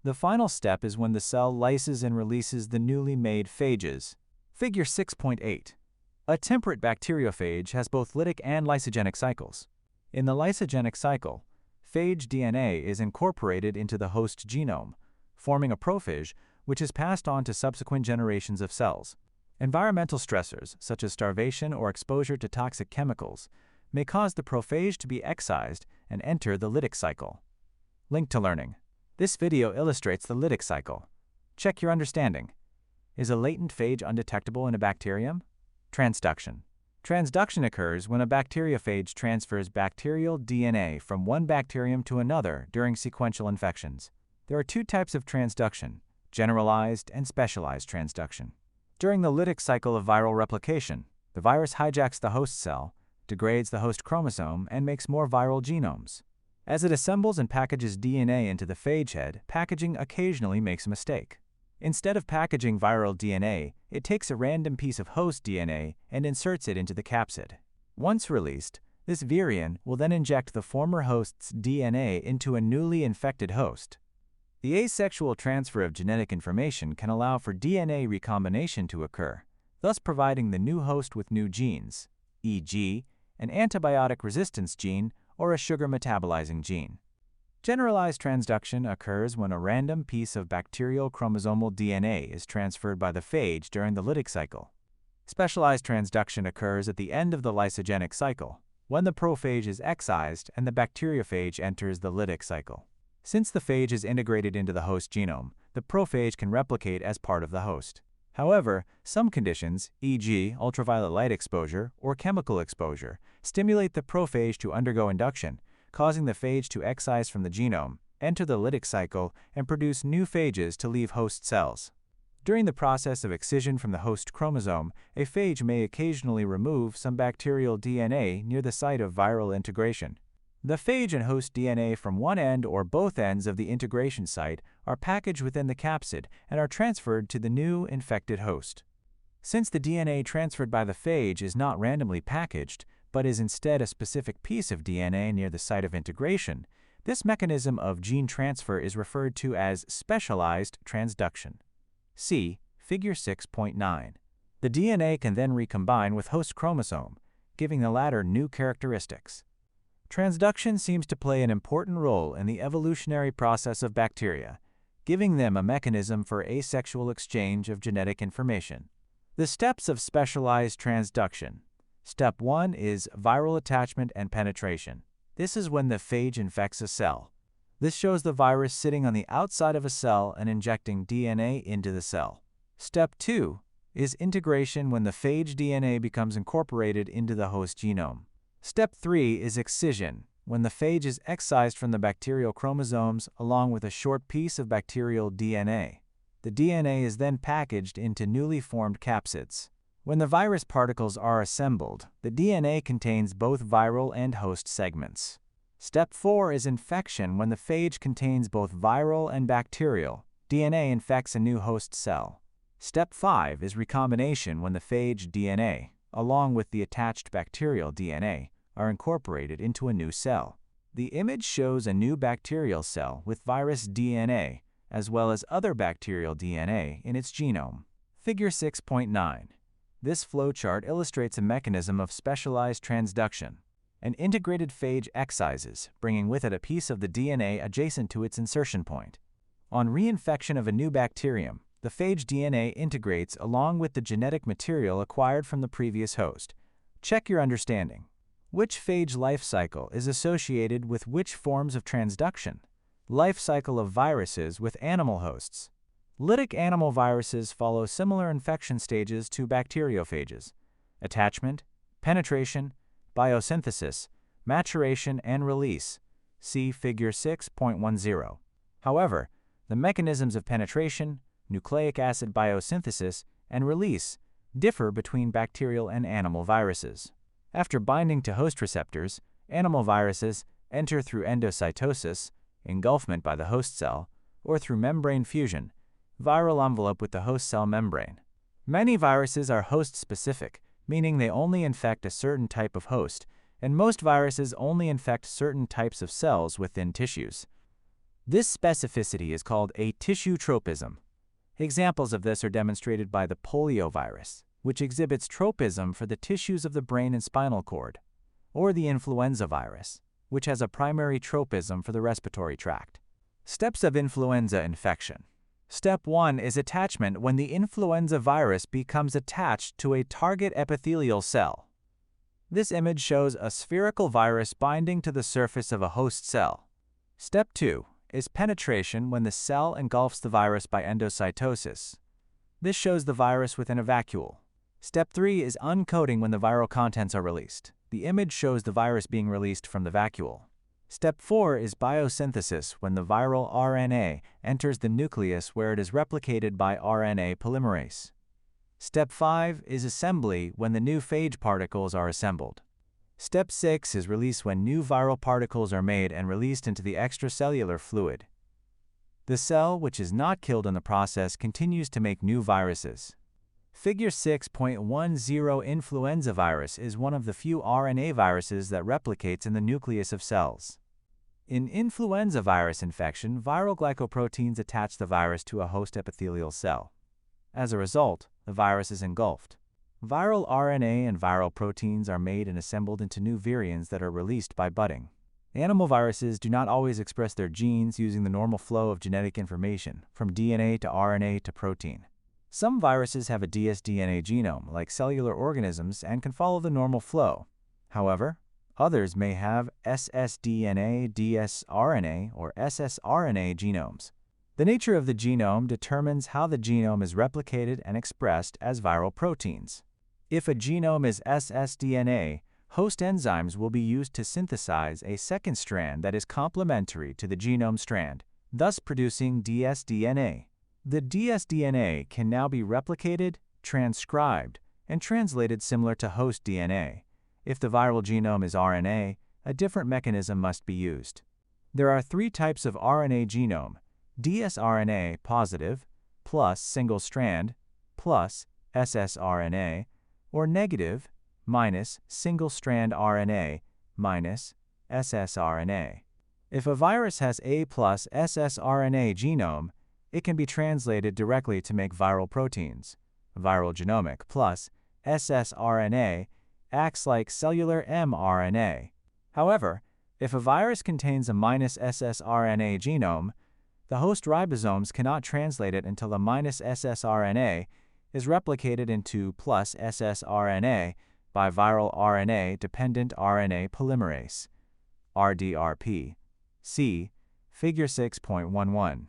The final step is when the cell lyses and releases the newly made phages. Figure 6.8. A temperate bacteriophage has both lytic and lysogenic cycles. In the lysogenic cycle, phage DNA is incorporated into the host genome, forming a prophage which is passed on to subsequent generations of cells. Environmental stressors, such as starvation or exposure to toxic chemicals, may cause the prophage to be excised and enter the lytic cycle. Link to learning. This video illustrates the lytic cycle. Check your understanding. Is a latent phage undetectable in a bacterium? Transduction. Transduction occurs when a bacteriophage transfers bacterial DNA from one bacterium to another during sequential infections. There are two types of transduction: generalized and specialized transduction. During the lytic cycle of viral replication, the virus hijacks the host cell, degrades the host chromosome, and makes more viral genomes. As it assembles and packages DNA into the phage head, packaging occasionally makes a mistake. Instead of packaging viral DNA, it takes a random piece of host DNA and inserts it into the capsid. Once released, this virion will then inject the former host's DNA into a newly infected host. The asexual transfer of genetic information can allow for DNA recombination to occur, thus providing the new host with new genes, e.g., an antibiotic resistance gene or a sugar metabolizing gene. Generalized transduction occurs when a random piece of bacterial chromosomal DNA is transferred by the phage during the lytic cycle. Specialized transduction occurs at the end of the lysogenic cycle, when the prophage is excised and the bacteriophage enters the lytic cycle. Since the phage is integrated into the host genome, the prophage can replicate as part of the host. However, some conditions, e.g., ultraviolet light exposure or chemical exposure, stimulate the prophage to undergo induction, causing the phage to excise from the genome, enter the lytic cycle, and produce new phages to leave host cells. During the process of excision from the host chromosome, a phage may occasionally remove some bacterial DNA near the site of viral integration. The phage and host DNA from one end or both ends of the integration site are packaged within the capsid and are transferred to the new infected host. Since the DNA transferred by the phage is not randomly packaged, but is instead a specific piece of DNA near the site of integration, this mechanism of gene transfer is referred to as specialized transduction. See Figure 6.9. The DNA can then recombine with host chromosome, giving the latter new characteristics. Transduction seems to play an important role in the evolutionary process of bacteria, giving them a mechanism for asexual exchange of genetic information. The steps of specialized transduction. Step 1 is viral attachment and penetration. This is when the phage infects a cell. This shows the virus sitting on the outside of a cell and injecting DNA into the cell. Step 2 is integration, when the phage DNA becomes incorporated into the host genome. Step 3 is excision, when the phage is excised from the bacterial chromosomes along with a short piece of bacterial DNA. The DNA is then packaged into newly formed capsids. When the virus particles are assembled, the DNA contains both viral and host segments. Step 4 is infection when the phage contains both viral and bacterial. DNA infects a new host cell. Step 5 is recombination when the phage DNA, along with the attached bacterial DNA, are incorporated into a new cell. The image shows a new bacterial cell with virus DNA, as well as other bacterial DNA in its genome. Figure 6.9. This flowchart illustrates a mechanism of specialized transduction. An integrated phage excises, bringing with it a piece of the DNA adjacent to its insertion point. On reinfection of a new bacterium, the phage DNA integrates along with the genetic material acquired from the previous host. Check your understanding. Which phage life cycle is associated with which forms of transduction? Life cycle of viruses with animal hosts. Lytic animal viruses follow similar infection stages to bacteriophages: attachment, penetration, biosynthesis, maturation, and release. See Figure 6.10. However, the mechanisms of penetration, nucleic acid biosynthesis, and release differ between bacterial and animal viruses. After binding to host receptors, animal viruses enter through endocytosis, engulfment by the host cell, or through membrane fusion, viral envelope with the host cell membrane. Many viruses are host-specific, meaning they only infect a certain type of host, and most viruses only infect certain types of cells within tissues. This specificity is called a tissue tropism. Examples of this are demonstrated by the poliovirus, which exhibits tropism for the tissues of the brain and spinal cord, or the influenza virus, which has a primary tropism for the respiratory tract. Steps of influenza infection. Step 1 is attachment when the influenza virus becomes attached to a target epithelial cell. This image shows a spherical virus binding to the surface of a host cell. Step 2 is penetration when the cell engulfs the virus by endocytosis. This shows the virus within a vacuole. Step 3 is uncoating when the viral contents are released. The image shows the virus being released from the vacuole. Step 4 is biosynthesis when the viral RNA enters the nucleus where it is replicated by RNA polymerase. Step 5 is assembly when the new phage particles are assembled. Step 6 is release when new viral particles are made and released into the extracellular fluid. The cell, which is not killed in the process, continues to make new viruses. Figure 6.10. Influenza virus is one of the few RNA viruses that replicates in the nucleus of cells. In influenza virus infection, viral glycoproteins attach the virus to a host epithelial cell. As a result, the virus is engulfed. Viral RNA and viral proteins are made and assembled into new virions that are released by budding. Animal viruses do not always express their genes using the normal flow of genetic information, from DNA to RNA to protein. Some viruses have a dsDNA genome, like cellular organisms, and can follow the normal flow. However, others may have ssDNA, dsRNA, or ssRNA genomes. The nature of the genome determines how the genome is replicated and expressed as viral proteins. If a genome is ssDNA, host enzymes will be used to synthesize a second strand that is complementary to the genome strand, thus producing dsDNA. The dsDNA can now be replicated, transcribed, and translated similar to host DNA. If the viral genome is RNA, a different mechanism must be used. There are 3 types of RNA genome: dsRNA positive, plus single strand, plus ssRNA, or negative, minus single strand RNA, minus ssRNA. If a virus has A plus ssRNA genome, it can be translated directly to make viral proteins. Viral genomic plus ssRNA acts like cellular mRNA. However, if a virus contains a minus ssRNA genome, the host ribosomes cannot translate it until the minus ssRNA is replicated into plus ssRNA by viral RNA-dependent RNA polymerase, RDRP. See Figure 6.11.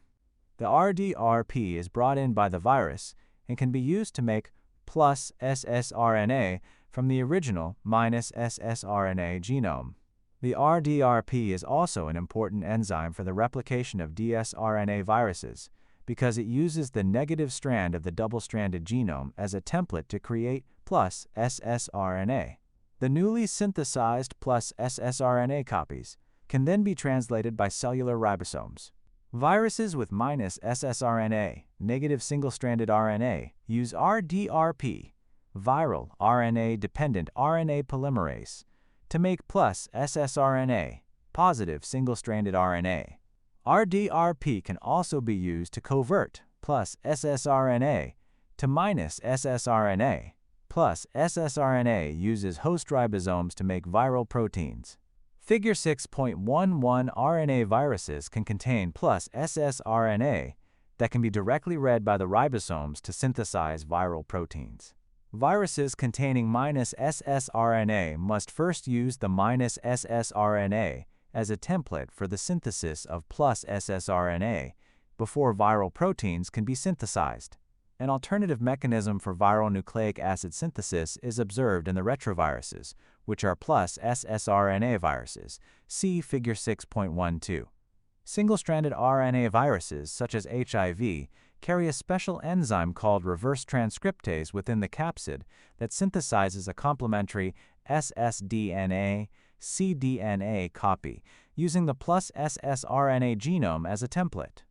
The RDRP is brought in by the virus and can be used to make plus ssRNA from the original minus ssRNA genome. The RDRP is also an important enzyme for the replication of dsRNA viruses because it uses the negative strand of the double-stranded genome as a template to create plus ssRNA. The newly synthesized plus ssRNA copies can then be translated by cellular ribosomes. Viruses with -ssRNA, negative single-stranded RNA, use RDRP, viral RNA-dependent RNA polymerase, to make +ssRNA, positive single-stranded RNA. RDRP can also be used to convert +ssRNA to -ssRNA. +ssRNA uses host ribosomes to make viral proteins. Figure 6.11 RNA viruses can contain +ssRNA that can be directly read by the ribosomes to synthesize viral proteins. Viruses containing -ssRNA must first use the -ssRNA as a template for the synthesis of +ssRNA before viral proteins can be synthesized. An alternative mechanism for viral nucleic acid synthesis is observed in the retroviruses, which are +ssRNA viruses. See Figure 6.12. Single-stranded RNA viruses, such as HIV, carry a special enzyme called reverse transcriptase within the capsid that synthesizes a complementary ssDNA, cDNA copy, using the +ssRNA genome as a template.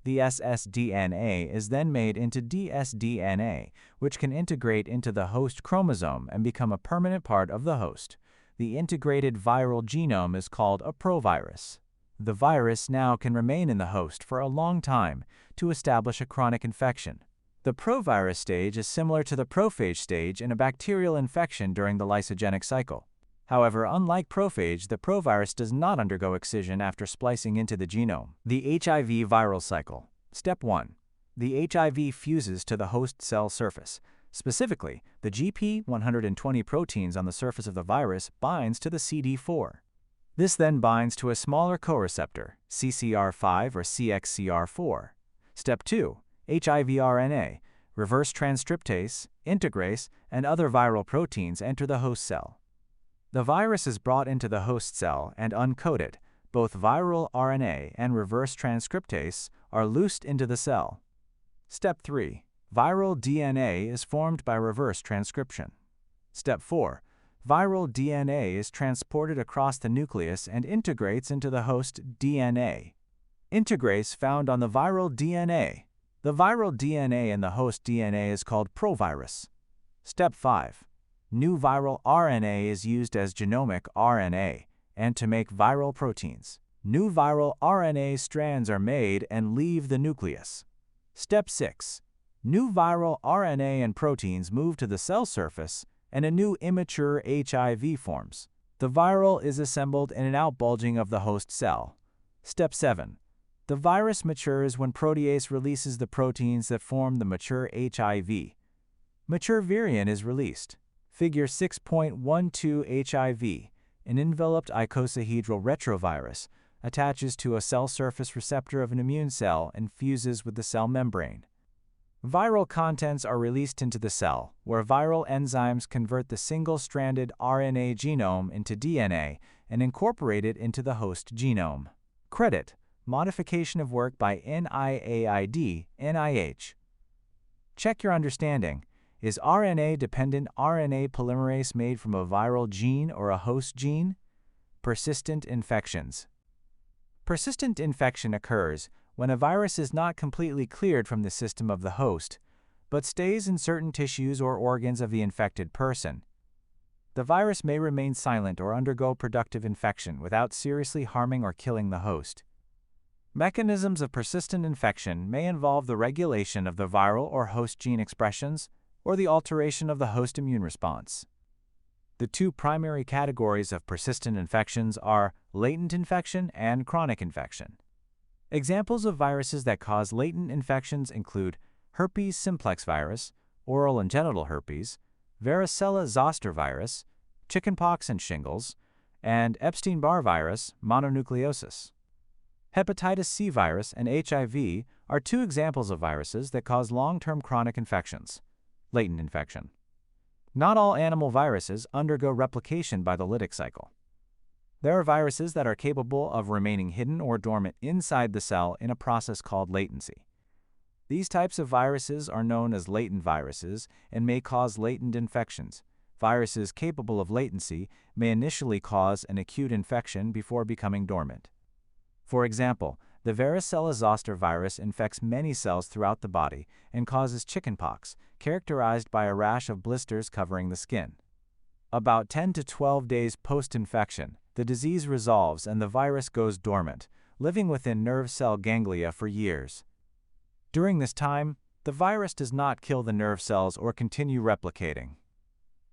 The ssDNA is then made into dsDNA, which can integrate into the host chromosome and become a permanent part of the host. The integrated viral genome is called a provirus. The virus now can remain in the host for a long time to establish a chronic infection. The provirus stage is similar to the prophage stage in a bacterial infection during the lysogenic cycle. However, unlike prophage, the provirus does not undergo excision after splicing into the genome. The HIV viral cycle. Step 1. The HIV fuses to the host cell surface. Specifically, the GP120 proteins on the surface of the virus binds to the CD4. This then binds to a smaller coreceptor, CCR5 or CXCR4. Step 2. HIV RNA, reverse transcriptase, integrase, and other viral proteins enter the host cell. The virus is brought into the host cell and uncoated. Both viral RNA and reverse transcriptase are loosed into the cell. Step 3. Viral DNA is formed by reverse transcription. Step 4. Viral DNA is transported across the nucleus and integrates into the host DNA. Integrase found on the viral DNA. The viral DNA in the host DNA is called provirus. Step 5. New viral RNA is used as genomic RNA and to make viral proteins. New viral RNA strands are made and leave the nucleus. Step 6. New viral RNA and proteins move to the cell surface and a new immature HIV forms. The viral is assembled in an outbulging of the host cell. Step 7. The virus matures when protease releases the proteins that form the mature HIV. Mature virion is released. Figure 6.12 HIV, an enveloped icosahedral retrovirus, attaches to a cell surface receptor of an immune cell and fuses with the cell membrane. Viral contents are released into the cell, where viral enzymes convert the single-stranded RNA genome into DNA and incorporate it into the host genome. Credit: Modification of work by NIAID, NIH. Check your understanding. Is RNA-dependent RNA polymerase made from a viral gene or a host gene? Persistent infections. Persistent infection occurs when a virus is not completely cleared from the system of the host, but stays in certain tissues or organs of the infected person. The virus may remain silent or undergo productive infection without seriously harming or killing the host. Mechanisms of persistent infection may involve the regulation of the viral or host gene expressions, or the alteration of the host immune response. The two primary categories of persistent infections are latent infection and chronic infection. Examples of viruses that cause latent infections include herpes simplex virus, oral and genital herpes, varicella zoster virus, chickenpox and shingles, and Epstein-Barr virus, mononucleosis. Hepatitis C virus and HIV are two examples of viruses that cause long-term chronic infections. Latent infection. Not all animal viruses undergo replication by the lytic cycle. There are viruses that are capable of remaining hidden or dormant inside the cell in a process called latency. These types of viruses are known as latent viruses and may cause latent infections. Viruses capable of latency may initially cause an acute infection before becoming dormant. For example, the varicella zoster virus infects many cells throughout the body and causes chickenpox, characterized by a rash of blisters covering the skin. About 10 to 12 days post-infection, the disease resolves and the virus goes dormant, living within nerve cell ganglia for years. During this time, the virus does not kill the nerve cells or continue replicating.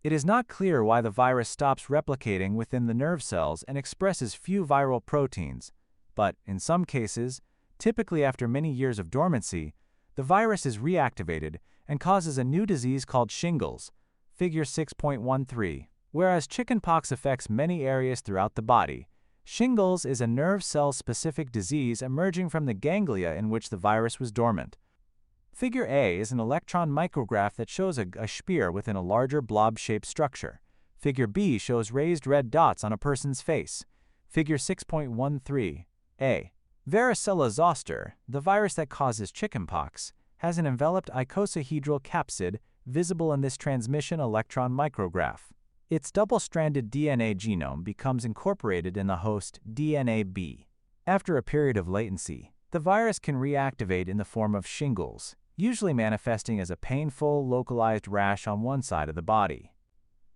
It is not clear why the virus stops replicating within the nerve cells and expresses few viral proteins, but in some cases, typically after many years of dormancy, the virus is reactivated and causes a new disease called shingles, figure 6.13. Whereas chickenpox affects many areas throughout the body, shingles is a nerve cell-specific disease emerging from the ganglia in which the virus was dormant. Figure A is an electron micrograph that shows a spear within a larger blob-shaped structure. Figure B shows raised red dots on a person's face. Figure 6.13. A. Varicella zoster, the virus that causes chickenpox, has an enveloped icosahedral capsid visible in this transmission electron micrograph. Its double-stranded DNA genome becomes incorporated in the host DNA-B. After a period of latency, the virus can reactivate in the form of shingles, usually manifesting as a painful, localized rash on one side of the body.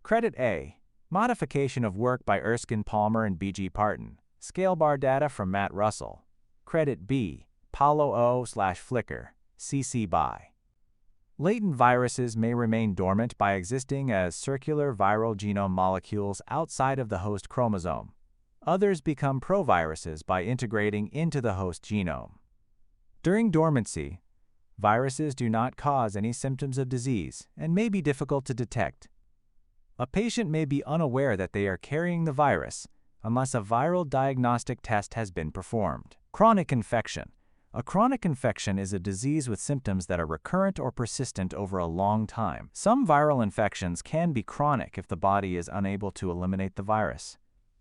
Credit A. Modification of work by Erskine Palmer and B.G. Parton. Scale bar data from Matt Russell. Credit B. Paulo O/Flickr. CC BY. Latent viruses may remain dormant by existing as circular viral genome molecules outside of the host chromosome. Others become proviruses by integrating into the host genome. During dormancy, viruses do not cause any symptoms of disease and may be difficult to detect. A patient may be unaware that they are carrying the virus unless a viral diagnostic test has been performed. Chronic infection. A chronic infection is a disease with symptoms that are recurrent or persistent over a long time. Some viral infections can be chronic if the body is unable to eliminate the virus.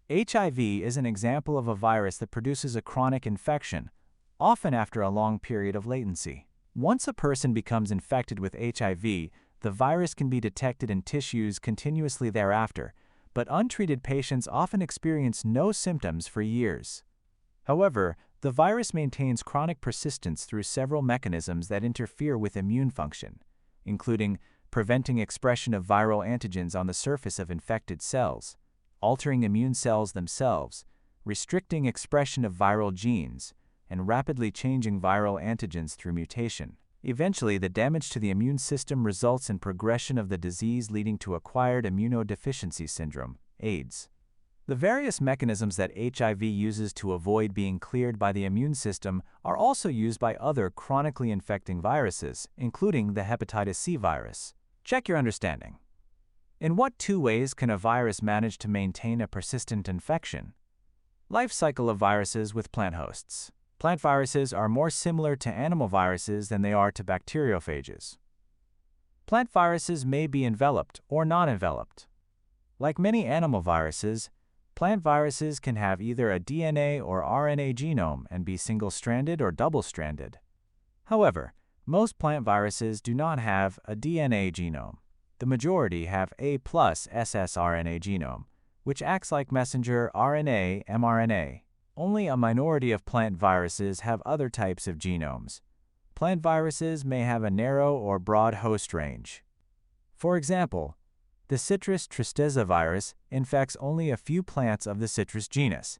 HIV is an example of a virus that produces a chronic infection, often after a long period of latency. Once a person becomes infected with HIV, the virus can be detected in tissues continuously thereafter, but untreated patients often experience no symptoms for years. However, the virus maintains chronic persistence through several mechanisms that interfere with immune function, including preventing expression of viral antigens on the surface of infected cells, altering immune cells themselves, restricting expression of viral genes, and rapidly changing viral antigens through mutation. Eventually, the damage to the immune system results in progression of the disease leading to acquired immunodeficiency syndrome, AIDS. The various mechanisms that HIV uses to avoid being cleared by the immune system are also used by other chronically infecting viruses, including the hepatitis C virus. Check your understanding. In what two ways can a virus manage to maintain a persistent infection? Life cycle of viruses with plant hosts. Plant viruses are more similar to animal viruses than they are to bacteriophages. Plant viruses may be enveloped or non-enveloped. Like many animal viruses, plant viruses can have either a DNA or RNA genome and be single-stranded or double-stranded. However, most plant viruses do not have a DNA genome. The majority have A+ ssRNA genome, which acts like messenger RNA mRNA. Only a minority of plant viruses have other types of genomes. Plant viruses may have a narrow or broad host range. For example, the citrus tristeza virus infects only a few plants of the citrus genus,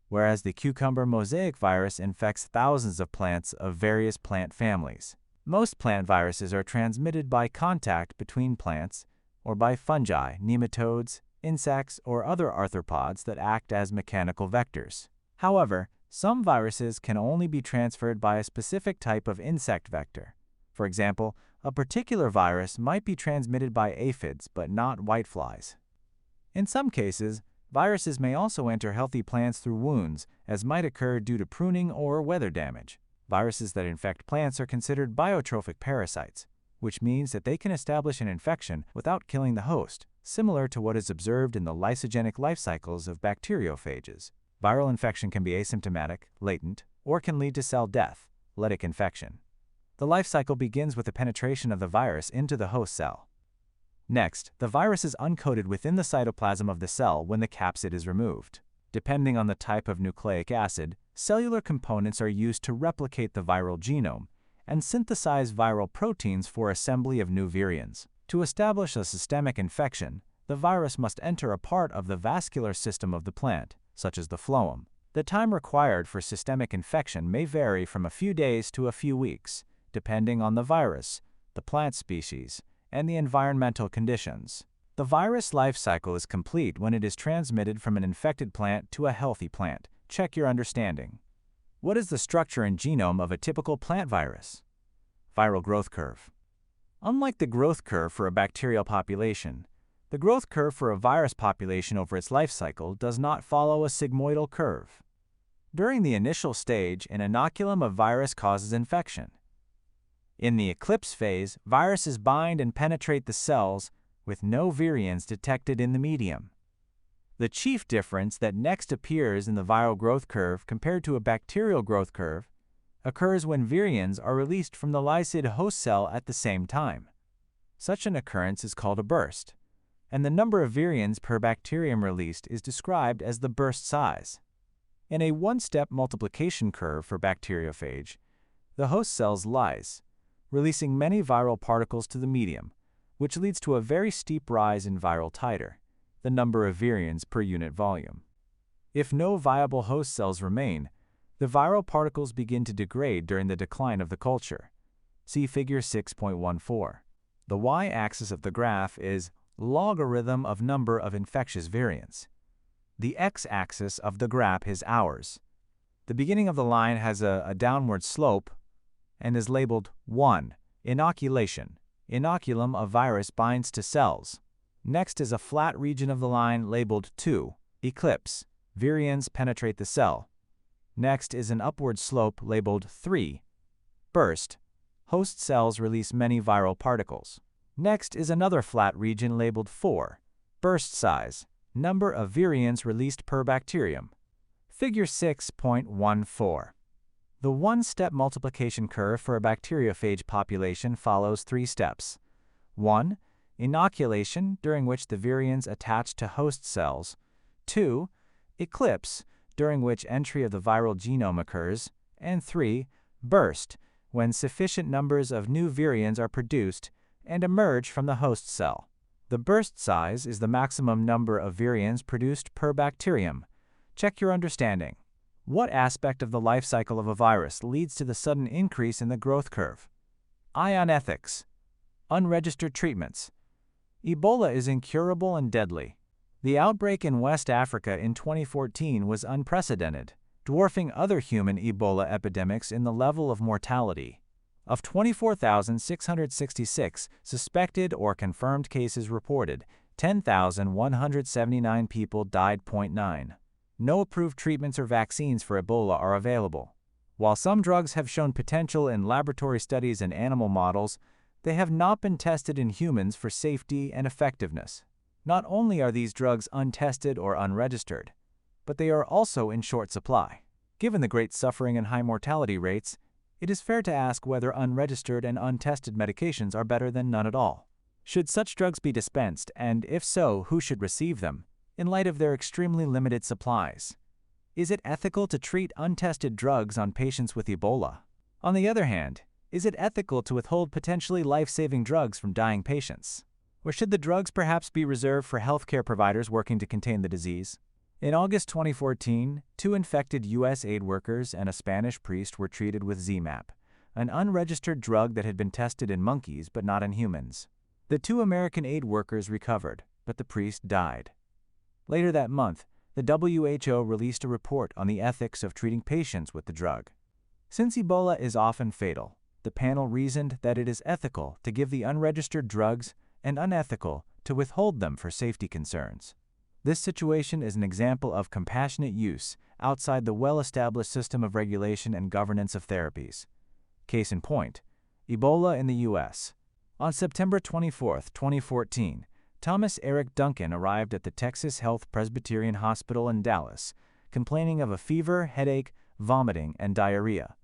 whereas the cucumber mosaic virus infects thousands of plants of various plant families. Most plant viruses are transmitted by contact between plants or by fungi, nematodes, insects, or other arthropods that act as mechanical vectors. However, some viruses can only be transferred by a specific type of insect vector. For example, a particular virus might be transmitted by aphids but not whiteflies. In some cases, viruses may also enter healthy plants through wounds, as might occur due to pruning or weather damage. Viruses that infect plants are considered biotrophic parasites, which means that they can establish an infection without killing the host, similar to what is observed in the lysogenic life cycles of bacteriophages. Viral infection can be asymptomatic, latent, or can lead to cell death, lytic infection. The life cycle begins with the penetration of the virus into the host cell. Next, the virus is uncoated within the cytoplasm of the cell when the capsid is removed. Depending on the type of nucleic acid, cellular components are used to replicate the viral genome and synthesize viral proteins for assembly of new virions. To establish a systemic infection, the virus must enter a part of the vascular system of the plant, such as the phloem. The time required for systemic infection may vary from a few days to a few weeks, depending on the virus, the plant species, and the environmental conditions. The virus life cycle is complete when it is transmitted from an infected plant to a healthy plant. Check your understanding. What is the structure and genome of a typical plant virus? Viral growth curve. Unlike the growth curve for a bacterial population, the growth curve for a virus population over its life cycle does not follow a sigmoidal curve. During the initial stage, an inoculum of virus causes infection. In the eclipse phase, viruses bind and penetrate the cells with no virions detected in the medium. The chief difference that next appears in the viral growth curve compared to a bacterial growth curve occurs when virions are released from the lysid host cell at the same time. Such an occurrence is called a burst, and the number of virions per bacterium released is described as the burst size. In a one-step multiplication curve for bacteriophage, the host cells lyse, releasing many viral particles to the medium, which leads to a very steep rise in viral titer, the number of virions per unit volume. If no viable host cells remain, the viral particles begin to degrade during the decline of the culture. See Figure 6.14. The y-axis of the graph is logarithm of number of infectious virions. The x-axis of the graph is hours. The beginning of the line has a downward slope and is labeled 1. Inoculation. Inoculum of virus binds to cells. Next is a flat region of the line labeled 2. Eclipse. Virions penetrate the cell. Next is an upward slope labeled 3. Burst. Host cells release many viral particles. Next is another flat region labeled 4. Burst size. Number of virions released per bacterium. Figure 6.14. The one-step multiplication curve for a bacteriophage population follows 3 steps. 1. Inoculation, during which the virions attach to host cells. 2. Eclipse, during which entry of the viral genome occurs. And 3. Burst, when sufficient numbers of new virions are produced and emerge from the host cell. The burst size is the maximum number of virions produced per bacterium. Check your understanding. What aspect of the life cycle of a virus leads to the sudden increase in the growth curve? Ion ethics. Unregistered treatments. Ebola is incurable and deadly. The outbreak in West Africa in 2014 was unprecedented, dwarfing other human Ebola epidemics in the level of mortality. Of 24,666 suspected or confirmed cases reported, 10,179 people died. 9. No approved treatments or vaccines for Ebola are available. While some drugs have shown potential in laboratory studies and animal models, they have not been tested in humans for safety and effectiveness. Not only are these drugs untested or unregistered, but they are also in short supply. Given the great suffering and high mortality rates, it is fair to ask whether unregistered and untested medications are better than none at all. Should such drugs be dispensed, and if so, who should receive them, in light of their extremely limited supplies? Is it ethical to treat untested drugs on patients with Ebola? On the other hand, is it ethical to withhold potentially life-saving drugs from dying patients? Or should the drugs perhaps be reserved for healthcare providers working to contain the disease? In August 2014, 2 infected U.S. aid workers and a Spanish priest were treated with ZMapp, an unregistered drug that had been tested in monkeys but not in humans. The 2 American aid workers recovered, but the priest died. Later that month, the WHO released a report on the ethics of treating patients with the drug. Since Ebola is often fatal, the panel reasoned that it is ethical to give the unregistered drugs and unethical to withhold them for safety concerns. This situation is an example of compassionate use outside the well-established system of regulation and governance of therapies. Case in point, Ebola in the U.S. On September 24, 2014, Thomas Eric Duncan arrived at the Texas Health Presbyterian Hospital in Dallas, complaining of a fever, headache, vomiting, and diarrhea,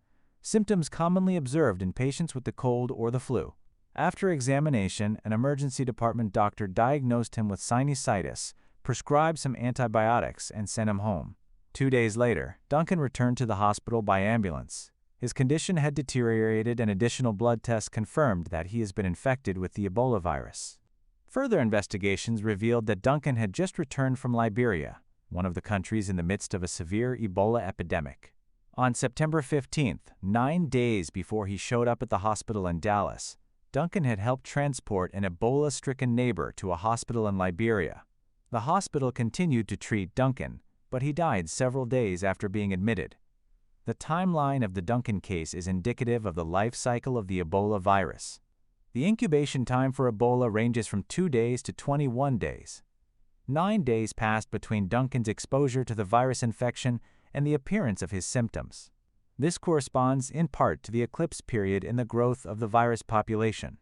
symptoms commonly observed in patients with the cold or the flu. After examination, an emergency department doctor diagnosed him with sinusitis, prescribed some antibiotics, and sent him home. 2 days later, Duncan returned to the hospital by ambulance. His condition had deteriorated and additional blood tests confirmed that he has been infected with the Ebola virus. Further investigations revealed that Duncan had just returned from Liberia, one of the countries in the midst of a severe Ebola epidemic. On September 15th, 9 days before he showed up at the hospital in Dallas, Duncan had helped transport an Ebola-stricken neighbor to a hospital in Liberia. The hospital continued to treat Duncan, but he died several days after being admitted. The timeline of the Duncan case is indicative of the life cycle of the Ebola virus. The incubation time for Ebola ranges from 2 days to 21 days. 9 days passed between Duncan's exposure to the virus infection and the appearance of his symptoms. This corresponds in part to the eclipse period in the growth of the virus population.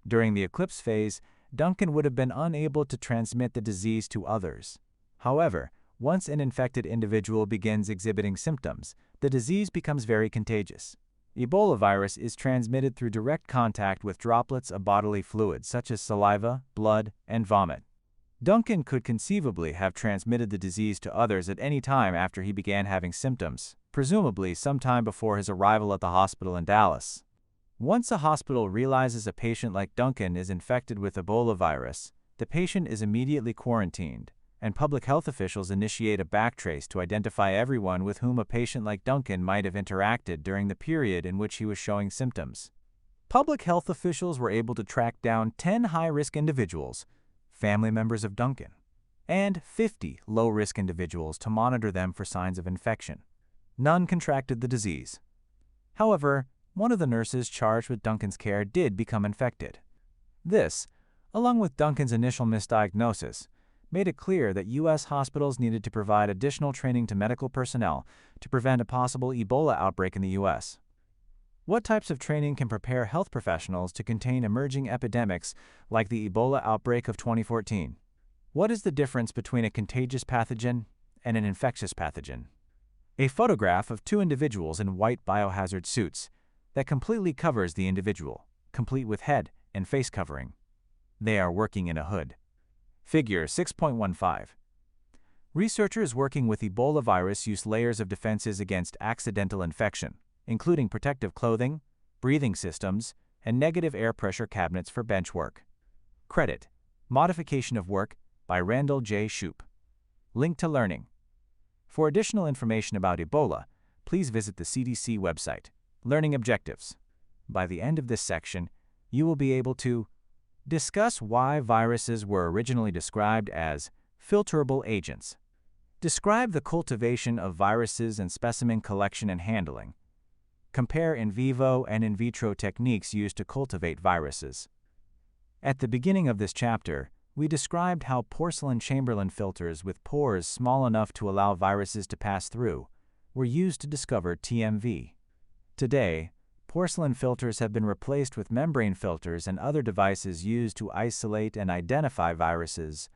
During the eclipse phase, Duncan would have been unable to transmit the disease to others. However, once an infected individual begins exhibiting symptoms, the disease becomes very contagious. Ebola virus is transmitted through direct contact with droplets of bodily fluids such as saliva, blood, and vomit. Duncan could conceivably have transmitted the disease to others at any time after he began having symptoms, presumably sometime before his arrival at the hospital in Dallas. Once a hospital realizes a patient like Duncan is infected with Ebola virus, the patient is immediately quarantined, and public health officials initiate a backtrace to identify everyone with whom a patient like Duncan might have interacted during the period in which he was showing symptoms. Public health officials were able to track down 10 high-risk individuals, family members of Duncan, and 50 low-risk individuals to monitor them for signs of infection. None contracted the disease. However, one of the nurses charged with Duncan's care did become infected. This, along with Duncan's initial misdiagnosis, made it clear that U.S. hospitals needed to provide additional training to medical personnel to prevent a possible Ebola outbreak in the U.S. What types of training can prepare health professionals to contain emerging epidemics like the Ebola outbreak of 2014? What is the difference between a contagious pathogen and an infectious pathogen? A photograph of 2 individuals in white biohazard suits that completely covers the individual, complete with head and face covering. They are working in a hood. Figure 6.15. Researchers working with Ebola virus use layers of defenses against accidental infection, including protective clothing, breathing systems, and negative air pressure cabinets for bench work. Credit: Modification of work by Randall J. Shoup. Link to learning. For additional information about Ebola, please visit the CDC website. Learning objectives. By the end of this section, you will be able to discuss why viruses were originally described as filterable agents, describe the cultivation of viruses and specimen collection and handling, compare in vivo and in vitro techniques used to cultivate viruses. At the beginning of this chapter, we described how porcelain Chamberlain filters with pores small enough to allow viruses to pass through were used to discover TMV. Today, porcelain filters have been replaced with membrane filters and other devices used to isolate and identify viruses.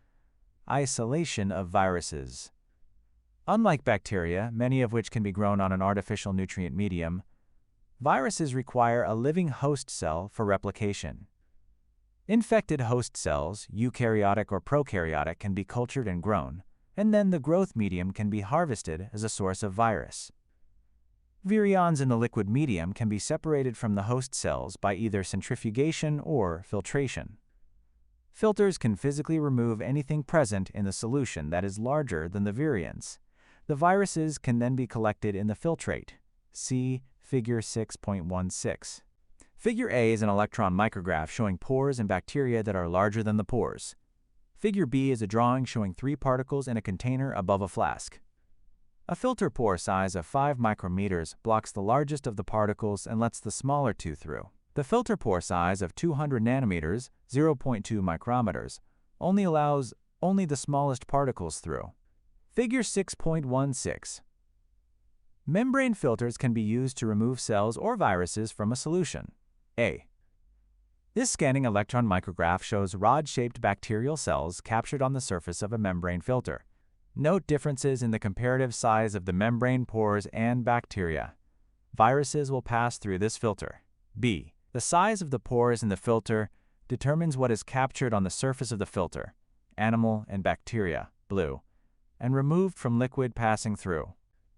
Isolation of viruses. Unlike bacteria, many of which can be grown on an artificial nutrient medium, viruses require a living host cell for replication. Infected host cells, eukaryotic or prokaryotic, can be cultured and grown, and then the growth medium can be harvested as a source of virus. Virions in the liquid medium can be separated from the host cells by either centrifugation or filtration. Filters can physically remove anything present in the solution that is larger than the virions. The viruses can then be collected in the filtrate. See Figure 6.16. Figure A is an electron micrograph showing pores and bacteria that are larger than the pores. Figure B is a drawing showing 3 particles in a container above a flask. A filter pore size of 5 micrometers blocks the largest of the particles and lets the smaller 2 through. The filter pore size of 200 nanometers, 0.2 micrometers, only allows the smallest particles through. Figure 6.16. Membrane filters can be used to remove cells or viruses from a solution. A. This scanning electron micrograph shows rod-shaped bacterial cells captured on the surface of a membrane filter. Note differences in the comparative size of the membrane pores and bacteria. Viruses will pass through this filter. B. The size of the pores in the filter determines what is captured on the surface of the filter, animal and bacteria, blue, and removed from liquid passing through.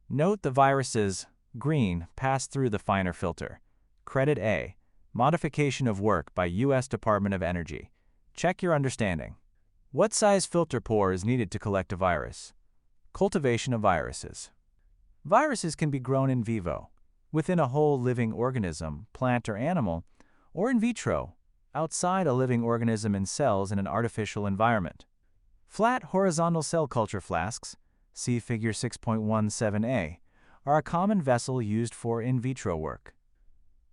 Note the viruses, green, pass through the finer filter. Credit A. Modification of work by U.S. Department of Energy. Check your understanding. What size filter pore is needed to collect a virus? Cultivation of viruses. Viruses can be grown in vivo, within a whole living organism, plant or animal, or in vitro, outside a living organism in cells in an artificial environment. Flat horizontal cell culture flasks, see Figure 6.17a, are a common vessel used for in vitro work.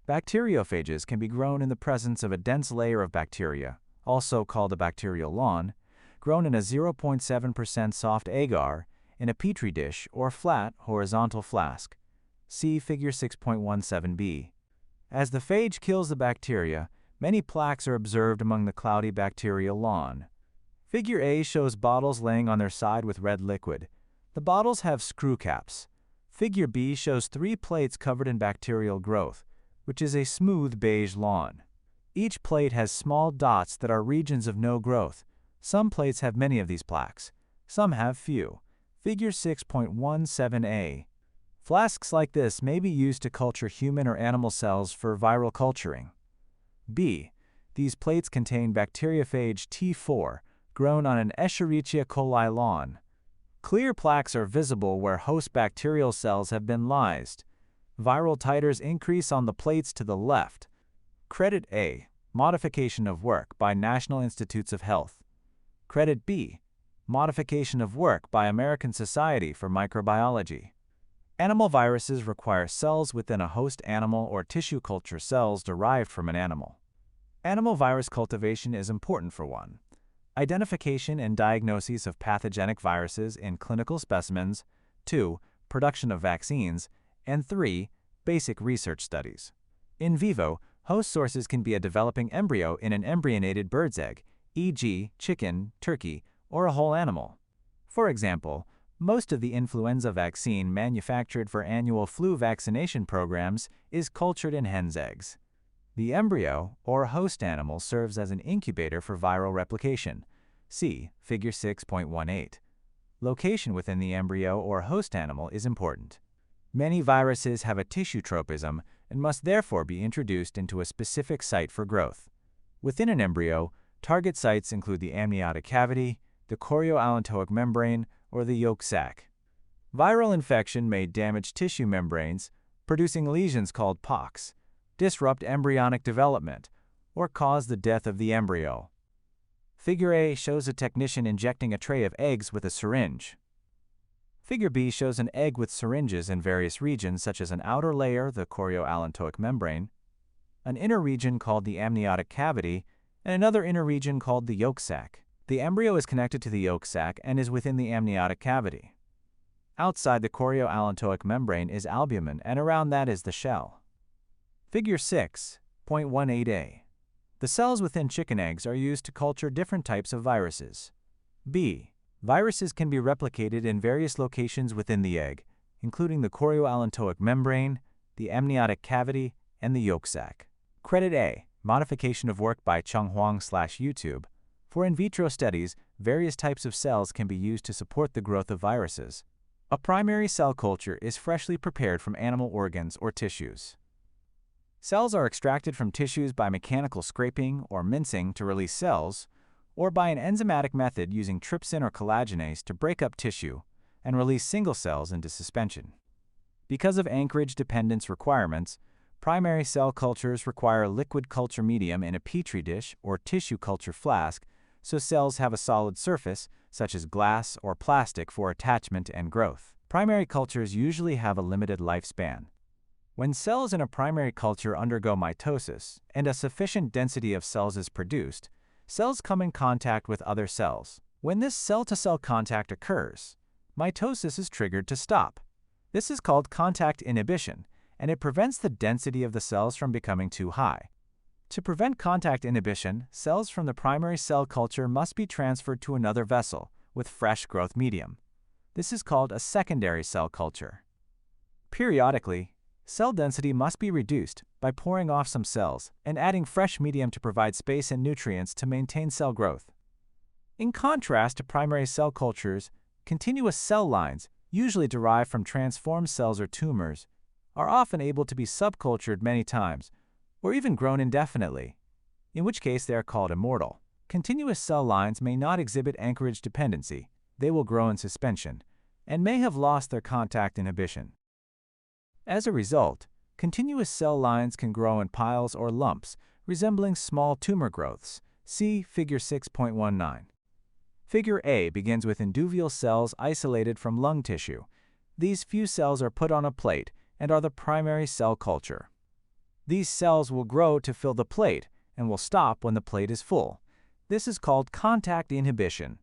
Bacteriophages can be grown in the presence of a dense layer of bacteria, also called a bacterial lawn, grown in a 0.7% soft agar in a petri dish or flat horizontal flask. See Figure 6.17b. As the phage kills the bacteria, many plaques are observed among the cloudy bacterial lawn. Figure A shows bottles laying on their side with red liquid. The bottles have screw caps. Figure B shows 3 plates covered in bacterial growth, which is a smooth beige lawn. Each plate has small dots that are regions of no growth. Some plates have many of these plaques. Some have few. Figure 6.17a. Flasks like this may be used to culture human or animal cells for viral culturing. B. These plates contain bacteriophage T4, grown on an Escherichia coli lawn. Clear plaques are visible where host bacterial cells have been lysed. Viral titers increase on the plates to the left. Credit A. Modification of work by National Institutes of Health. Credit B. Modification of work by American Society for Microbiology. Animal viruses require cells within a host animal or tissue culture cells derived from an animal. Animal virus cultivation is important for 1. Identification and diagnosis of pathogenic viruses in clinical specimens, 2. Production of vaccines, and 3. Basic research studies. In vivo, host sources can be a developing embryo in an embryonated bird's egg, e.g., chicken, turkey, or a whole animal. For example, most of the influenza vaccine manufactured for annual flu vaccination programs is cultured in hen's eggs. The embryo, or host animal, serves as an incubator for viral replication. See Figure 6.18. Location within the embryo or host animal is important. Many viruses have a tissue tropism and must therefore be introduced into a specific site for growth. Within an embryo, target sites include the amniotic cavity, the chorioallantoic membrane, or the yolk sac. Viral infection may damage tissue membranes, producing lesions called pox, disrupt embryonic development, or cause the death of the embryo. Figure A shows a technician injecting a tray of eggs with a syringe. Figure B shows an egg with syringes in various regions such as an outer layer, the chorioallantoic membrane, an inner region called the amniotic cavity, and another inner region called the yolk sac. The embryo is connected to the yolk sac and is within the amniotic cavity. Outside the chorioallantoic membrane is albumin, and around that is the shell. Figure 6.18a. The cells within chicken eggs are used to culture different types of viruses. B. Viruses can be replicated in various locations within the egg, including the chorioallantoic membrane, the amniotic cavity, and the yolk sac. Credit A. Modification of work by Chung Huang/YouTube. For in vitro studies, various types of cells can be used to support the growth of viruses. A primary cell culture is freshly prepared from animal organs or tissues. Cells are extracted from tissues by mechanical scraping or mincing to release cells, or by an enzymatic method using trypsin or collagenase to break up tissue and release single cells into suspension. Because of anchorage dependence requirements, primary cell cultures require a liquid culture medium in a petri dish or tissue culture flask, so cells have a solid surface, such as glass or plastic, for attachment and growth. Primary cultures usually have a limited lifespan. When cells in a primary culture undergo mitosis and a sufficient density of cells is produced, cells come in contact with other cells. When this cell-to-cell contact occurs, mitosis is triggered to stop. This is called contact inhibition, and it prevents the density of the cells from becoming too high. To prevent contact inhibition, cells from the primary cell culture must be transferred to another vessel with fresh growth medium. This is called a secondary cell culture. Periodically, cell density must be reduced by pouring off some cells and adding fresh medium to provide space and nutrients to maintain cell growth. In contrast to primary cell cultures, continuous cell lines, usually derived from transformed cells or tumors, are often able to be subcultured many times, or even grown indefinitely, in which case they are called immortal. Continuous cell lines may not exhibit anchorage dependency, they will grow in suspension, and may have lost their contact inhibition. As a result, continuous cell lines can grow in piles or lumps, resembling small tumor growths. See Figure 6.19. Figure A begins with induvial cells isolated from lung tissue. These few cells are put on a plate and are the primary cell culture. These cells will grow to fill the plate and will stop when the plate is full. This is called contact inhibition.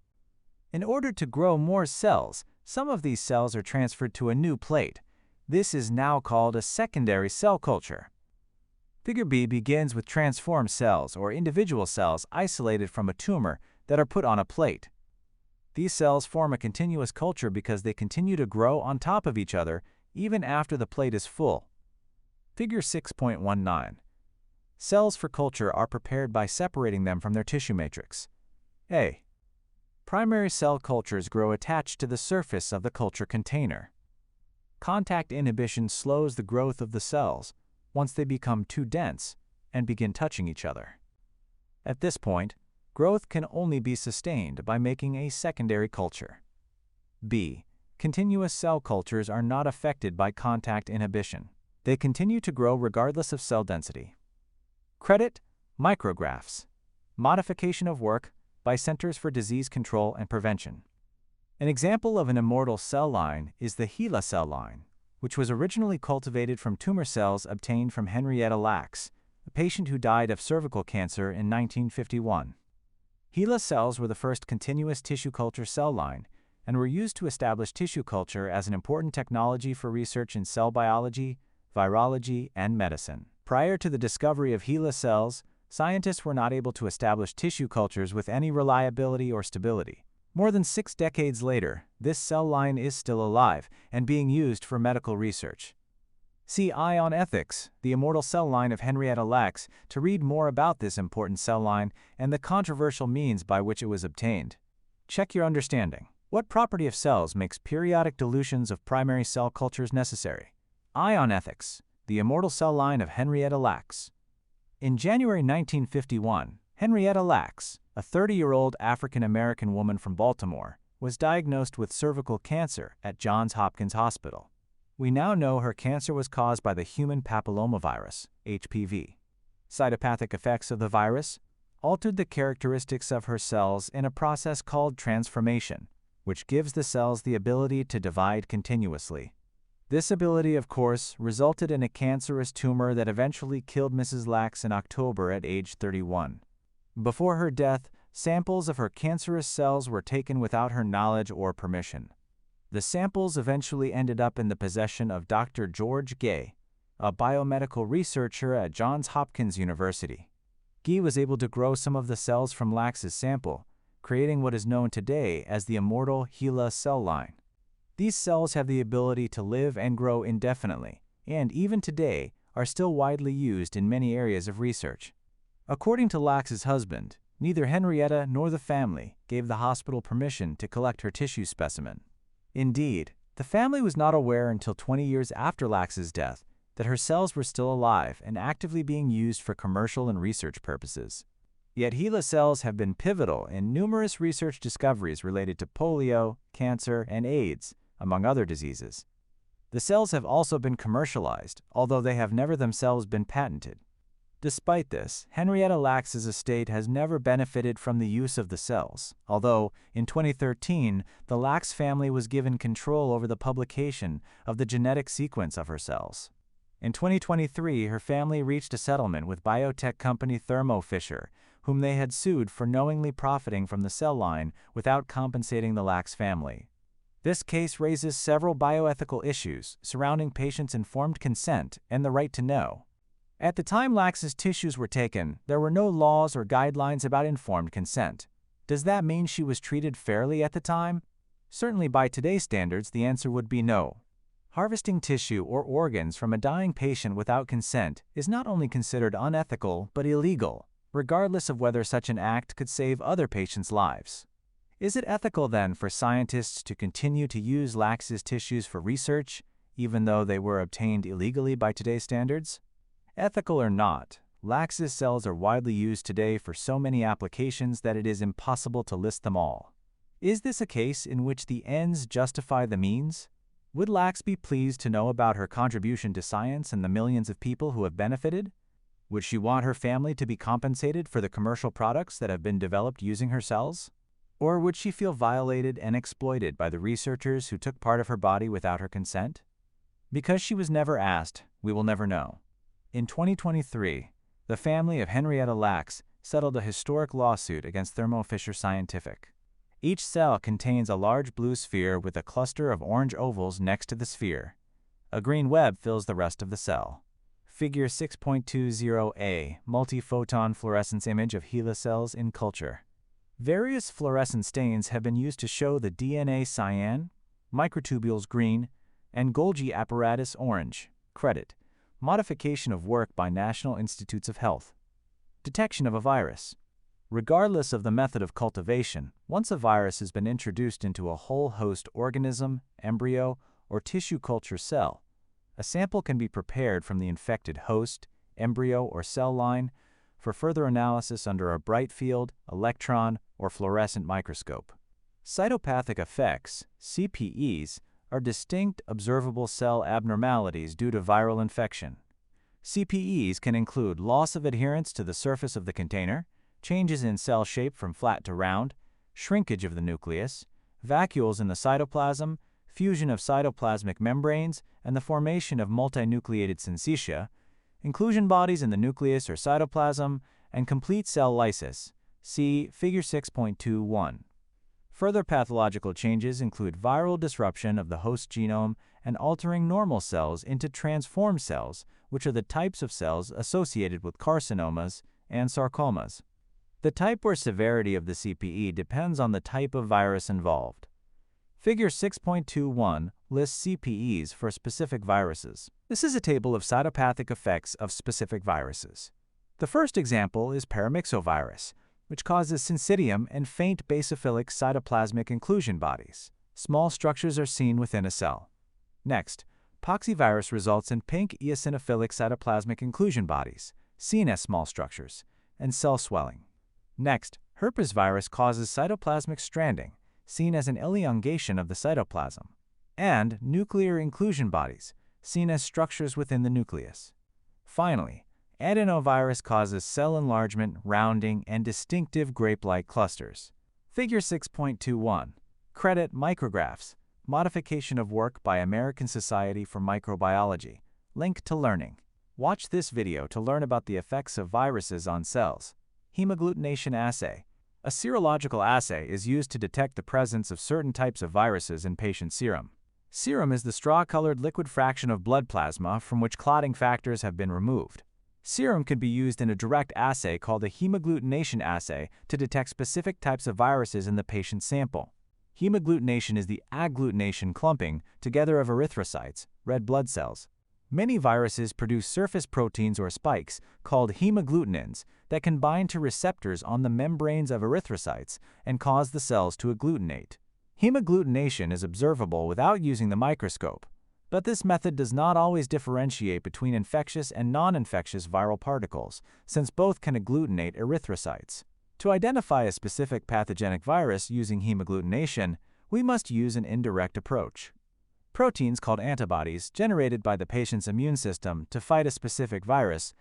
In order to grow more cells, some of these cells are transferred to a new plate. This is now called a secondary cell culture. Figure B begins with transformed cells or individual cells isolated from a tumor that are put on a plate. These cells form a continuous culture because they continue to grow on top of each other even after the plate is full. Figure 6.19. Cells for culture are prepared by separating them from their tissue matrix. A. Primary cell cultures grow attached to the surface of the culture container. Contact inhibition slows the growth of the cells once they become too dense and begin touching each other. At this point, growth can only be sustained by making a secondary culture. B. Continuous cell cultures are not affected by contact inhibition. They continue to grow regardless of cell density. Credit: Micrographs. Modification of work by Centers for Disease Control and Prevention. An example of an immortal cell line is the HeLa cell line, which was originally cultivated from tumor cells obtained from Henrietta Lacks, a patient who died of cervical cancer in 1951. HeLa cells were the first continuous tissue culture cell line and were used to establish tissue culture as an important technology for research in cell biology, virology, and medicine. Prior to the discovery of HeLa cells, scientists were not able to establish tissue cultures with any reliability or stability. More than 6 decades later, this cell line is still alive and being used for medical research. See Ion Ethics, the immortal cell line of Henrietta Lacks, to read more about this important cell line and the controversial means by which it was obtained. Check your understanding. What property of cells makes periodic dilutions of primary cell cultures necessary? Ion Ethics, the immortal cell line of Henrietta Lacks. In January 1951, Henrietta Lacks, a 30-year-old African-American woman from Baltimore, was diagnosed with cervical cancer at Johns Hopkins Hospital. We now know her cancer was caused by the human papillomavirus, HPV. Cytopathic effects of the virus altered the characteristics of her cells in a process called transformation, which gives the cells the ability to divide continuously. This ability, of course, resulted in a cancerous tumor that eventually killed Mrs. Lacks in October at age 31. Before her death, samples of her cancerous cells were taken without her knowledge or permission. The samples eventually ended up in the possession of Dr. George Gay, a biomedical researcher at Johns Hopkins University. Gay was able to grow some of the cells from Lacks's sample, creating what is known today as the immortal HeLa cell line. These cells have the ability to live and grow indefinitely, and even today are still widely used in many areas of research. According to Lacks's husband, neither Henrietta nor the family gave the hospital permission to collect her tissue specimen. Indeed, the family was not aware until 20 years after Lacks's death that her cells were still alive and actively being used for commercial and research purposes. Yet HeLa cells have been pivotal in numerous research discoveries related to polio, cancer, and AIDS, among other diseases. The cells have also been commercialized, although they have never themselves been patented. Despite this, Henrietta Lacks' estate has never benefited from the use of the cells, although, in 2013, the Lacks family was given control over the publication of the genetic sequence of her cells. In 2023, her family reached a settlement with biotech company Thermo Fisher, whom they had sued for knowingly profiting from the cell line without compensating the Lacks family. This case raises several bioethical issues surrounding patients' informed consent and the right to know. At the time Lacks's tissues were taken, there were no laws or guidelines about informed consent. Does that mean she was treated fairly at the time? Certainly by today's standards, the answer would be no. Harvesting tissue or organs from a dying patient without consent is not only considered unethical but illegal, regardless of whether such an act could save other patients' lives. Is it ethical then for scientists to continue to use lax's tissues for research, even though they were obtained illegally by today's standards? Ethical or not, lax's cells are widely used today for so many applications that it is impossible to list them all. Is this a case in which the ends justify the means? Would Lax be pleased to know about her contribution to science and the millions of people who have benefited? Would she want her family to be compensated for the commercial products that have been developed using her cells? Or would she feel violated and exploited by the researchers who took part of her body without her consent? Because she was never asked, we will never know. In 2023, the family of Henrietta Lacks settled a historic lawsuit against Thermo Fisher Scientific. Each cell contains a large blue sphere with a cluster of orange ovals next to the sphere. A green web fills the rest of the cell. Figure 6.20a, multi-photon fluorescence image of HeLa cells in culture. Various fluorescent stains have been used to show the DNA cyan, microtubules green, and Golgi apparatus orange. Credit: modification of work by National Institutes of Health. Detection of a virus. Regardless of the method of cultivation, once a virus has been introduced into a whole host organism, embryo, or tissue culture cell, a sample can be prepared from the infected host, embryo, or cell line for further analysis under a bright field, electron, or fluorescent microscope. Cytopathic effects, CPEs, are distinct observable cell abnormalities due to viral infection. CPEs can include loss of adherence to the surface of the container, changes in cell shape from flat to round, shrinkage of the nucleus, vacuoles in the cytoplasm, fusion of cytoplasmic membranes, and the formation of multinucleated syncytia, inclusion bodies in the nucleus or cytoplasm, and complete cell lysis. See Figure 6.21. Further pathological changes include viral disruption of the host genome and altering normal cells into transformed cells, which are the types of cells associated with carcinomas and sarcomas. The type or severity of the CPE depends on the type of virus involved. Figure 6.21 lists CPEs for specific viruses. This is a table of cytopathic effects of specific viruses. The first example is paramyxovirus, which causes syncytium and faint basophilic cytoplasmic inclusion bodies. Small structures are seen within a cell. Next, poxvirus results in pink eosinophilic cytoplasmic inclusion bodies, seen as small structures, and cell swelling. Next, herpes virus causes cytoplasmic stranding, seen as an elongation of the cytoplasm, and nuclear inclusion bodies, seen as structures within the nucleus. Finally, adenovirus causes cell enlargement, rounding, and distinctive grape-like clusters. Figure 6.21. Credit micrographs. Modification of work by American Society for Microbiology. Link to learning. Watch this video to learn about the effects of viruses on cells. Hemagglutination assay. A serological assay is used to detect the presence of certain types of viruses in patient serum. Serum is the straw-colored liquid fraction of blood plasma from which clotting factors have been removed. Serum can be used in a direct assay called a hemagglutination assay to detect specific types of viruses in the patient sample. Hemagglutination is the agglutination clumping together of erythrocytes, red blood cells. Many viruses produce surface proteins or spikes called hemagglutinins that can bind to receptors on the membranes of erythrocytes and cause the cells to agglutinate. Hemagglutination is observable without using the microscope, but this method does not always differentiate between infectious and non-infectious viral particles, since both can agglutinate erythrocytes. To identify a specific pathogenic virus using hemagglutination, we must use an indirect approach. Proteins called antibodies, generated by the patient's immune system to fight a specific virus,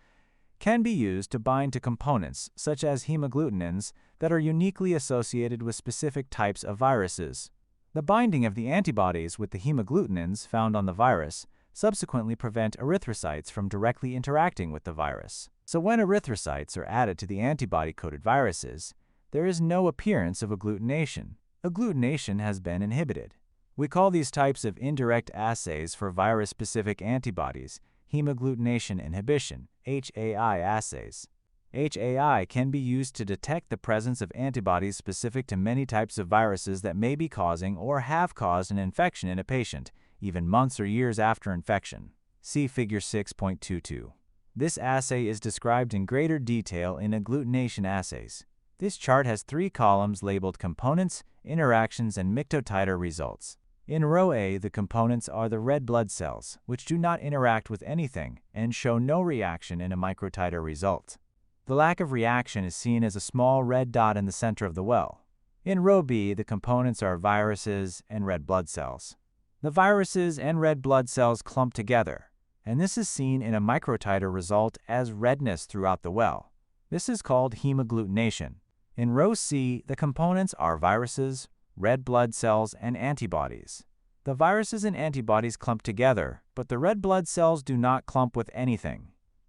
can be used to bind to components, such as hemagglutinins, that are uniquely associated with specific types of viruses. The binding of the antibodies with the hemagglutinins found on the virus subsequently prevent erythrocytes from directly interacting with the virus. So when erythrocytes are added to the antibody-coated viruses, there is no appearance of agglutination. Agglutination has been inhibited. We call these types of indirect assays for virus-specific antibodies hemagglutination inhibition, HAI assays. HAI can be used to detect the presence of antibodies specific to many types of viruses that may be causing or have caused an infection in a patient, even months or years after infection. See Figure 6.22. This assay is described in greater detail in agglutination assays. This chart has 3 columns labeled Components, Interactions, and Mictotiter Results. In row A, the components are the red blood cells, which do not interact with anything and show no reaction in a microtiter result. The lack of reaction is seen as a small red dot in the center of the well. In row B, the components are viruses and red blood cells. The viruses and red blood cells clump together, and this is seen in a microtiter result as redness throughout the well. This is called hemagglutination. In row C, the components are viruses, red blood cells, and antibodies. The viruses and antibodies clump together, but the red blood cells do not clump with anything.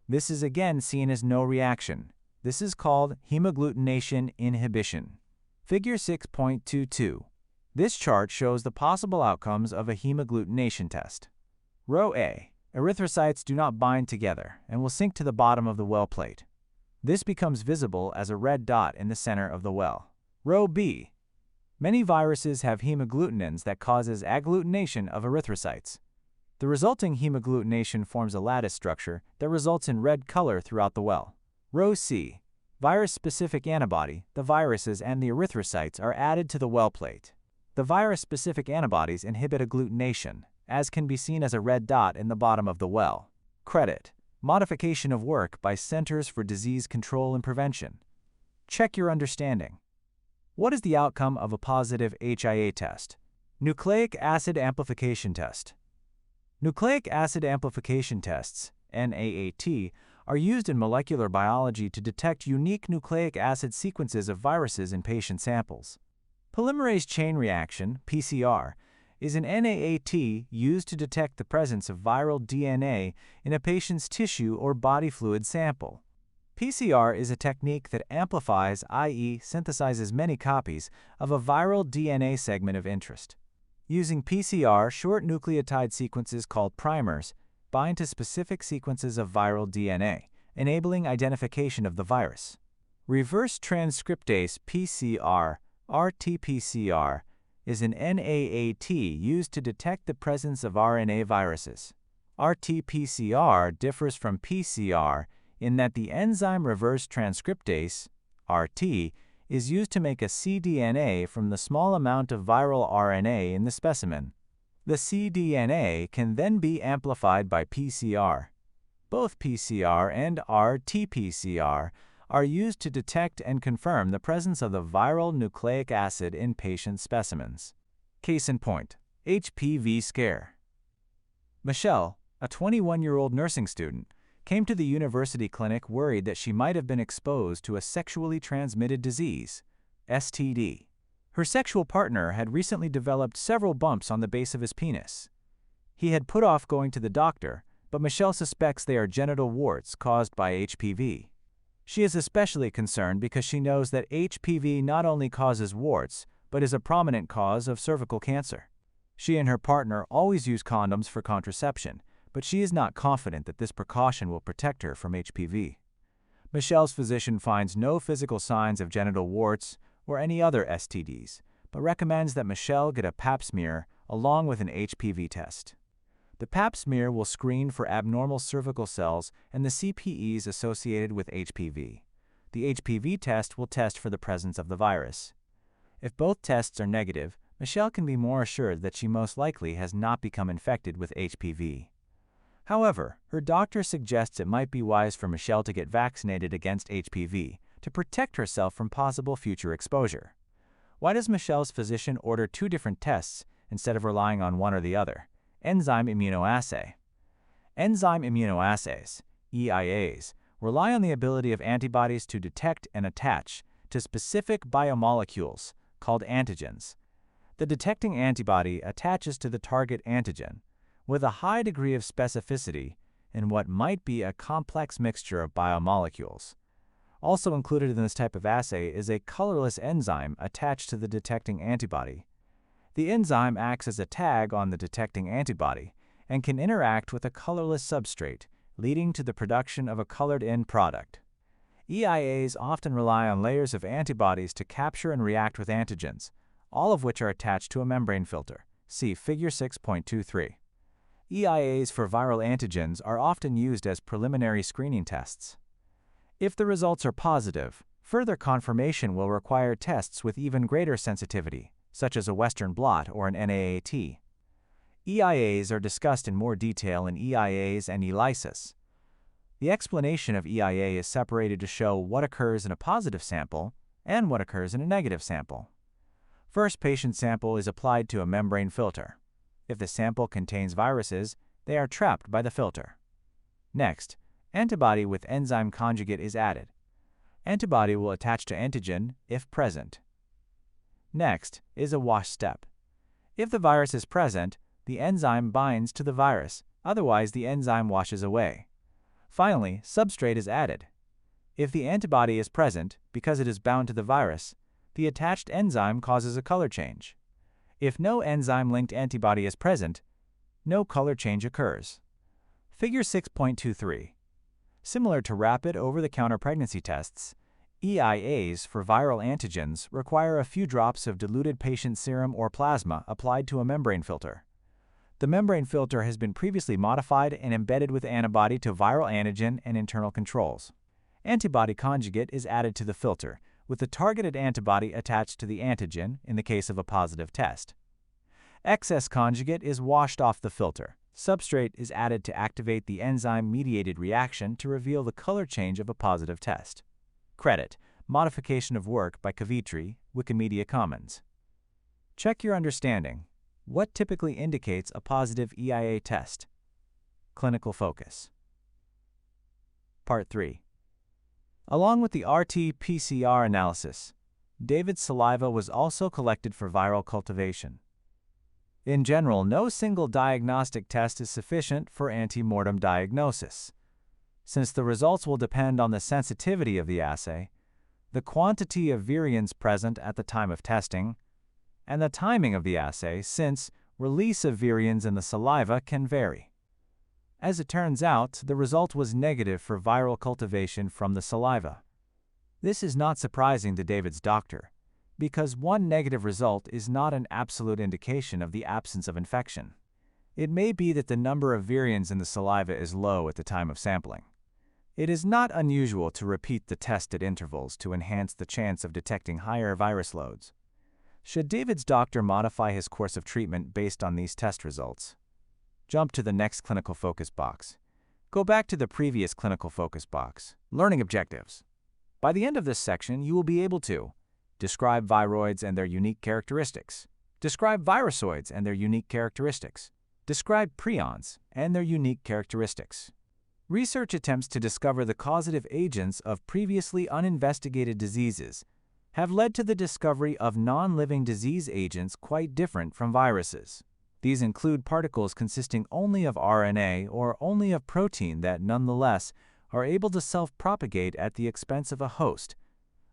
This is again seen as no reaction. This is called hemagglutination inhibition. Figure 6.22. This chart shows the possible outcomes of a hemagglutination test. Row A. Erythrocytes do not bind together and will sink to the bottom of the well plate. This becomes visible as a red dot in the center of the well. Row B. Many viruses have hemagglutinins that causes agglutination of erythrocytes. The resulting hemagglutination forms a lattice structure that results in red color throughout the well. Row C. Virus-specific antibody, the viruses and the erythrocytes are added to the well plate. The virus-specific antibodies inhibit agglutination, as can be seen as a red dot in the bottom of the well. Credit: Modification of work by Centers for Disease Control and Prevention. Check your understanding. What is the outcome of a positive HIA test? Nucleic acid amplification test. Nucleic acid amplification tests, NAAT, are used in molecular biology to detect unique nucleic acid sequences of viruses in patient samples. Polymerase chain reaction, PCR, is an NAAT used to detect the presence of viral DNA in a patient's tissue or body fluid sample. PCR is a technique that amplifies, i.e., synthesizes many copies of a viral DNA segment of interest. Using PCR, short nucleotide sequences called primers bind to specific sequences of viral DNA, enabling identification of the virus. Reverse transcriptase PCR, RT-PCR, is an NAAT used to detect the presence of RNA viruses. RT-PCR differs from PCR in that the enzyme reverse transcriptase, RT, is used to make a cDNA from the small amount of viral RNA in the specimen. The cDNA can then be amplified by PCR. Both PCR and RT-PCR are used to detect and confirm the presence of the viral nucleic acid in patient specimens. Case in point, HPV scare. Michelle, a 21-year-old nursing student, came to the university clinic worried that she might have been exposed to a sexually transmitted disease, STD. Her sexual partner had recently developed several bumps on the base of his penis. He had put off going to the doctor, but Michelle suspects they are genital warts caused by HPV. She is especially concerned because she knows that HPV not only causes warts, but is a prominent cause of cervical cancer. She and her partner always use condoms for contraception, but she is not confident that this precaution will protect her from HPV. Michelle's physician finds no physical signs of genital warts or any other STDs, but recommends that Michelle get a Pap smear along with an HPV test. The Pap smear will screen for abnormal cervical cells and the CPEs associated with HPV. The HPV test will test for the presence of the virus. If both tests are negative, Michelle can be more assured that she most likely has not become infected with HPV. However, her doctor suggests it might be wise for Michelle to get vaccinated against HPV to protect herself from possible future exposure. Why does Michelle's physician order 2 different tests instead of relying on one or the other? Enzyme immunoassay. Enzyme immunoassays, EIAs, rely on the ability of antibodies to detect and attach to specific biomolecules called antigens. The detecting antibody attaches to the target antigen with a high degree of specificity in what might be a complex mixture of biomolecules. Also included in this type of assay is a colorless enzyme attached to the detecting antibody. The enzyme acts as a tag on the detecting antibody and can interact with a colorless substrate, leading to the production of a colored end product. EIAs often rely on layers of antibodies to capture and react with antigens, all of which are attached to a membrane filter, See Figure 6.23. EIAs for viral antigens are often used as preliminary screening tests. If the results are positive, further confirmation will require tests with even greater sensitivity, such as a Western blot or an NAAT. EIAs are discussed in more detail in EIAs and ELISIS. The explanation of EIA is separated to show what occurs in a positive sample and what occurs in a negative sample. First, patient sample is applied to a membrane filter. If the sample contains viruses, they are trapped by the filter. Next, antibody with enzyme conjugate is added. Antibody will attach to antigen if present. Next is a wash step. If the virus is present, the enzyme binds to the virus, otherwise the enzyme washes away. Finally, substrate is added. If the antibody is present, because it is bound to the virus, the attached enzyme causes a color change. If no enzyme-linked antibody is present, no color change occurs. Figure 6.23. Similar to rapid over-the-counter pregnancy tests, EIAs for viral antigens require a few drops of diluted patient serum or plasma applied to a membrane filter. The membrane filter has been previously modified and embedded with antibody to viral antigen and internal controls. Antibody conjugate is added to the filter, with the targeted antibody attached to the antigen in the case of a positive test. Excess conjugate is washed off the filter. Substrate is added to activate the enzyme-mediated reaction to reveal the color change of a positive test. Credit: Modification of work by Kavitri, Wikimedia Commons. Check your understanding. What typically indicates a positive EIA test? Clinical focus. Part 3. Along with the RT-PCR analysis, David's saliva was also collected for viral cultivation. In general, no single diagnostic test is sufficient for ante-mortem diagnosis. Since the results will depend on the sensitivity of the assay, the quantity of virions present at the time of testing, and the timing of the assay, since release of virions in the saliva can vary. As it turns out, the result was negative for viral cultivation from the saliva. This is not surprising to David's doctor, because one negative result is not an absolute indication of the absence of infection. It may be that the number of virions in the saliva is low at the time of sampling. It is not unusual to repeat the test at intervals to enhance the chance of detecting higher virus loads. Should David's doctor modify his course of treatment based on these test results? Jump to the next clinical focus box. Go back to the previous clinical focus box. Learning objectives. By the end of this section, you will be able to describe viroids and their unique characteristics, describe virusoids and their unique characteristics, describe prions and their unique characteristics. Research attempts to discover the causative agents of previously uninvestigated diseases have led to the discovery of non-living disease agents quite different from viruses. These include particles consisting only of RNA or only of protein that nonetheless are able to self-propagate at the expense of a host,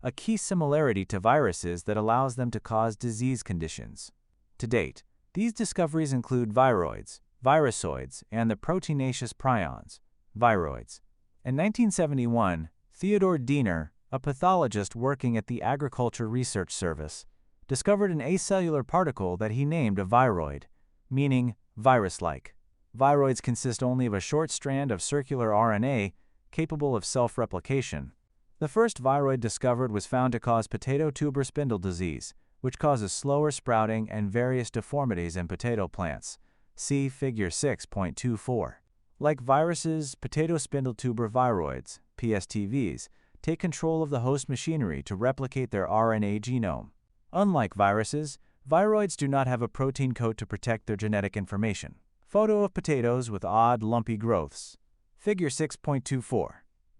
a key similarity to viruses that allows them to cause disease conditions. To date, these discoveries include viroids, virusoids, and the proteinaceous prions, viroids. In 1971, Theodore Diener, a pathologist working at the Agriculture Research Service, discovered an acellular particle that he named a viroid, meaning virus-like. Viroids consist only of a short strand of circular RNA capable of self-replication. The first viroid discovered was found to cause potato tuber spindle disease, which causes slower sprouting and various deformities in potato plants. See Figure 6.24. Like viruses, potato spindle tuber viroids, PSTVs, take control of the host machinery to replicate their RNA genome. Unlike viruses, viroids do not have a protein coat to protect their genetic information. Photo of potatoes with odd, lumpy growths. Figure 6.24.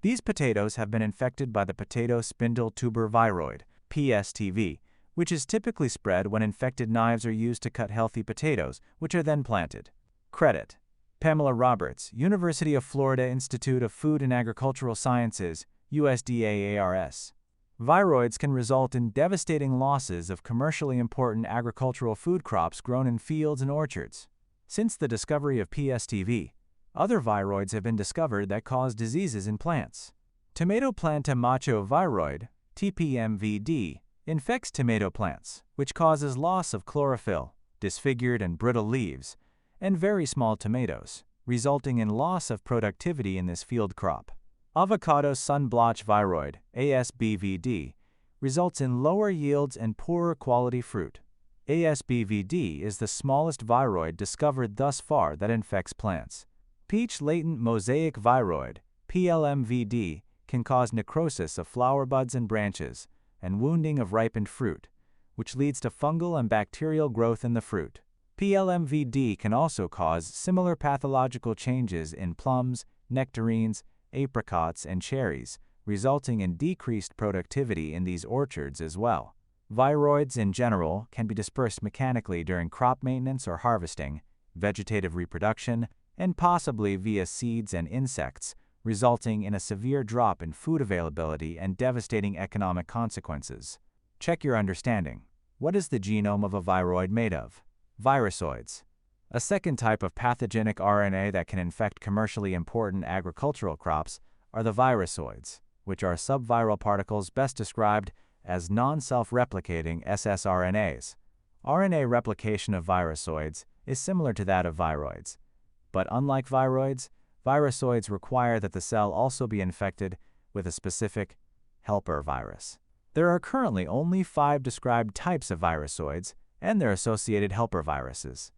These potatoes have been infected by the potato spindle tuber viroid, PSTV, which is typically spread when infected knives are used to cut healthy potatoes, which are then planted. Credit: Pamela Roberts, University of Florida Institute of Food and Agricultural Sciences, USDA-ARS. Viroids can result in devastating losses of commercially important agricultural food crops grown in fields and orchards. Since the discovery of PSTV, other viroids have been discovered that cause diseases in plants. Tomato planta macho viroid, TPMVD, infects tomato plants, which causes loss of chlorophyll, disfigured and brittle leaves, and very small tomatoes, resulting in loss of productivity in this field crop. Avocado sun blotch viroid, ASBVD, results in lower yields and poorer quality fruit. ASBVD is the smallest viroid discovered thus far that infects plants. Peach latent mosaic viroid, PLMVD, can cause necrosis of flower buds and branches and wounding of ripened fruit, which leads to fungal and bacterial growth in the fruit. PLMVD can also cause similar pathological changes in plums, nectarines, apricots, and cherries, resulting in decreased productivity in these orchards as well. Viroids in general can be dispersed mechanically during crop maintenance or harvesting, vegetative reproduction, and possibly via seeds and insects, resulting in a severe drop in food availability and devastating economic consequences. Check your understanding. What is the genome of a viroid made of? Virusoids. A second type of pathogenic RNA that can infect commercially important agricultural crops are the virusoids, which are subviral particles best described as non-self-replicating ssRNAs. RNA replication of virusoids is similar to that of viroids, but unlike viroids, virusoids require that the cell also be infected with a specific helper virus. There are currently only 5 described types of virusoids and their associated helper viruses.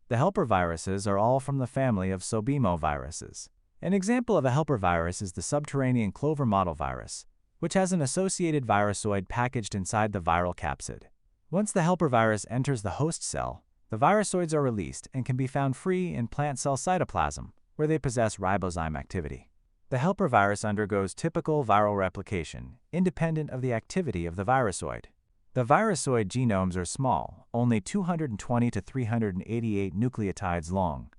The helper viruses are all from the family of sobimoviruses. An example of a helper virus is the subterranean clover mottle virus, which has an associated virusoid packaged inside the viral capsid. Once the helper virus enters the host cell, the virusoids are released and can be found free in plant cell cytoplasm, where they possess ribozyme activity. The helper virus undergoes typical viral replication, independent of the activity of the virusoid. The virusoid genomes are small, only 220 to 388 nucleotides long.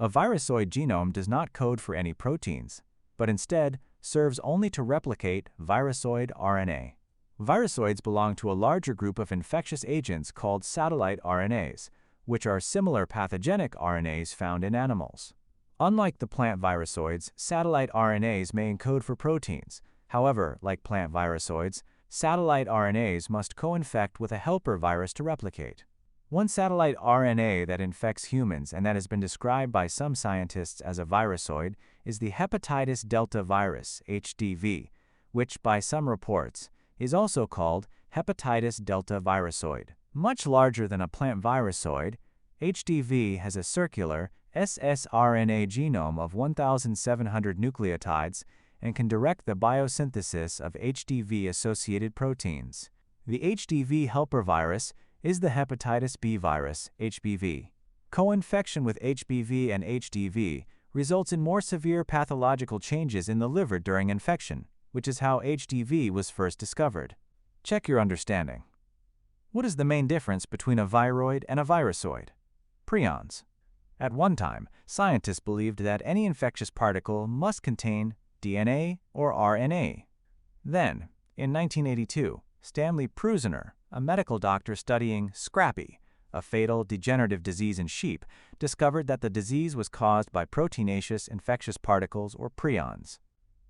A virusoid genome does not code for any proteins, but instead serves only to replicate virusoid RNA. Virusoids belong to a larger group of infectious agents called satellite RNAs, which are similar pathogenic RNAs found in animals. Unlike the plant virusoids, satellite RNAs may encode for proteins. However, like plant virusoids, satellite RNAs must co-infect with a helper virus to replicate. One satellite RNA that infects humans and that has been described by some scientists as a virusoid is the hepatitis delta virus, HDV, which, by some reports, is also called hepatitis delta virusoid. Much larger than a plant virusoid, HDV has a circular ssRNA genome of 1,700 nucleotides and can direct the biosynthesis of HDV-associated proteins. The HDV helper virus is the hepatitis B virus, HBV. Co-infection with HBV and HDV results in more severe pathological changes in the liver during infection, which is how HDV was first discovered. Check your understanding. What is the main difference between a viroid and a virusoid? Prions. At one time, scientists believed that any infectious particle must contain DNA or RNA. Then, in 1982, Stanley Prusiner, a medical doctor studying scrapie, a fatal degenerative disease in sheep, discovered that the disease was caused by proteinaceous infectious particles or prions.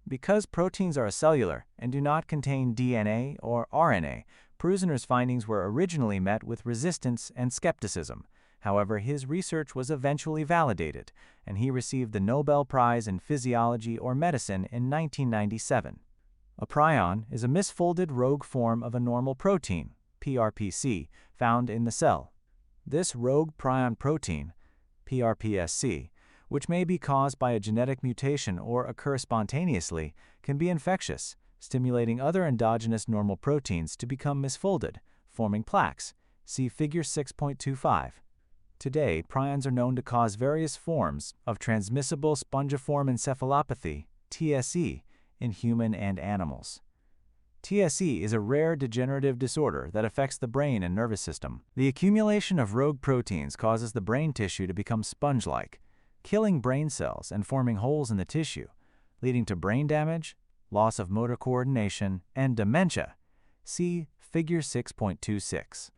Because proteins are acellular and do not contain DNA or RNA, Prusiner's findings were originally met with resistance and skepticism. However, his research was eventually validated, and he received the Nobel Prize in Physiology or Medicine in 1997. A prion is a misfolded rogue form of a normal protein, PRPC, found in the cell. This rogue prion protein, PRPSC, which may be caused by a genetic mutation or occur spontaneously, can be infectious, stimulating other endogenous normal proteins to become misfolded, forming plaques. See Figure 6.25. Today, prions are known to cause various forms of transmissible spongiform encephalopathy, TSE, in human and animals. TSE is a rare degenerative disorder that affects the brain and nervous system. The accumulation of rogue proteins causes the brain tissue to become sponge-like, killing brain cells and forming holes in the tissue, leading to brain damage, loss of motor coordination, and dementia. See Figure 6.26.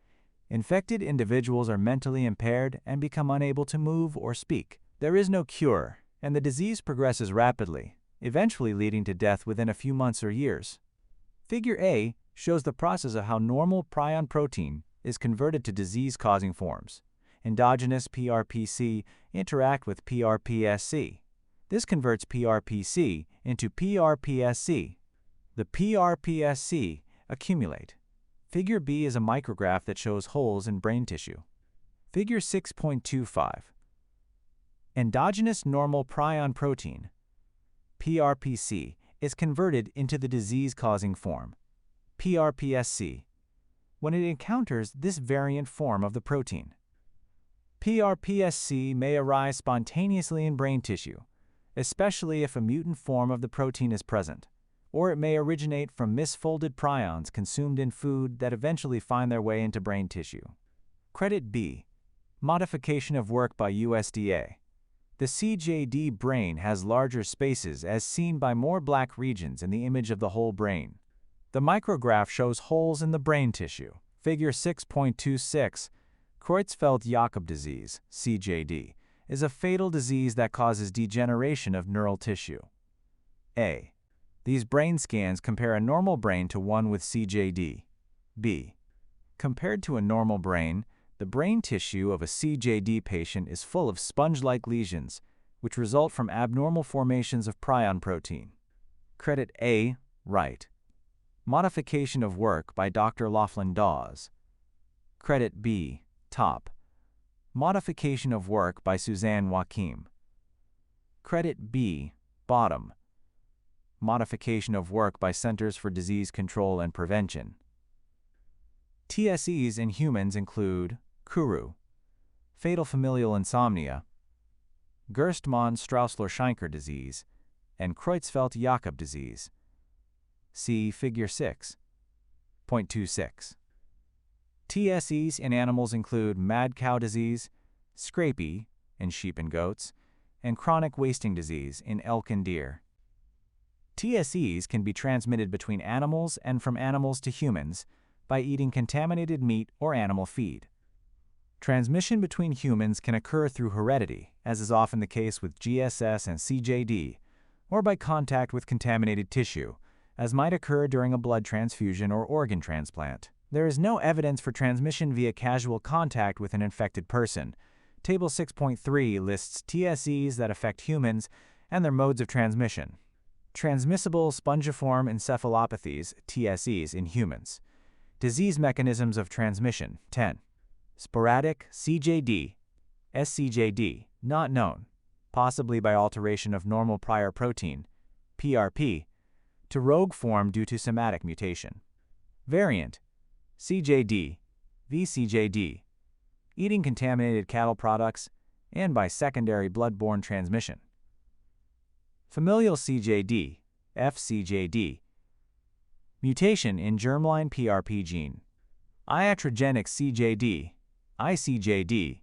Infected individuals are mentally impaired and become unable to move or speak. There is no cure, and the disease progresses rapidly, eventually leading to death within a few months or years. Figure A shows the process of how normal prion protein is converted to disease-causing forms. endogenous PRPC interact with PRPSC. This converts PRPC into PRPSC. The PRPSC accumulate. Figure B is a micrograph that shows holes in brain tissue. Figure 6.25. Endogenous normal prion protein, PRPC, is converted into the disease-causing form, PRPSC, when it encounters this variant form of the protein. PRPSC may arise spontaneously in brain tissue, especially if a mutant form of the protein is present, or it may originate from misfolded prions consumed in food that eventually find their way into brain tissue. Credit B. Modification of work by USDA. The CJD brain has larger spaces as seen by more black regions in the image of the whole brain. The micrograph shows holes in the brain tissue. Figure 6.26. Creutzfeldt-Jakob disease, CJD, is a fatal disease that causes degeneration of neural tissue. A. These brain scans compare a normal brain to one with CJD. B. Compared to a normal brain, the brain tissue of a CJD patient is full of sponge-like lesions, which result from abnormal formations of prion protein. Credit A. Right. Modification of work by Dr. Laughlin Dawes. Credit B. Top. Modification of work by Suzanne Joachim. Credit B. Bottom. Modification of work by Centers for Disease Control and Prevention. TSEs in humans include Kuru, fatal familial insomnia, Gerstmann-Straussler-Scheinker disease, and Creutzfeldt-Jakob disease. See Figure 6.26. TSEs in animals include mad cow disease, scrapie in sheep and goats, and chronic wasting disease in elk and deer. TSEs can be transmitted between animals and from animals to humans by eating contaminated meat or animal feed. Transmission between humans can occur through heredity, as is often the case with GSS and CJD, or by contact with contaminated tissue, as might occur during a blood transfusion or organ transplant. There is no evidence for transmission via casual contact with an infected person. Table 6.3 lists TSEs that affect humans and their modes of transmission. Transmissible spongiform encephalopathies, TSEs, in humans. Disease mechanisms of transmission, 10. Sporadic CJD, SCJD, not known, possibly by alteration of normal prior protein, PRP, to rogue form due to somatic mutation. Variant, CJD, VCJD, eating contaminated cattle products, and by secondary blood-borne transmission. Familial CJD, FCJD, mutation in germline PRP gene. Iatrogenic CJD, ICJD,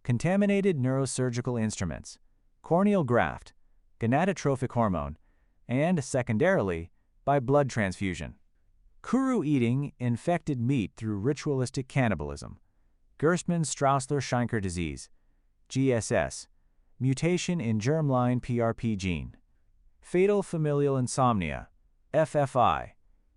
contaminated neurosurgical instruments, corneal graft, gonadotrophic hormone, and, secondarily, by blood transfusion. Kuru eating infected meat through ritualistic cannibalism. Gerstmann-Straussler-Scheinker disease, GSS, mutation in germline PRP gene. Fatal familial insomnia, FFI,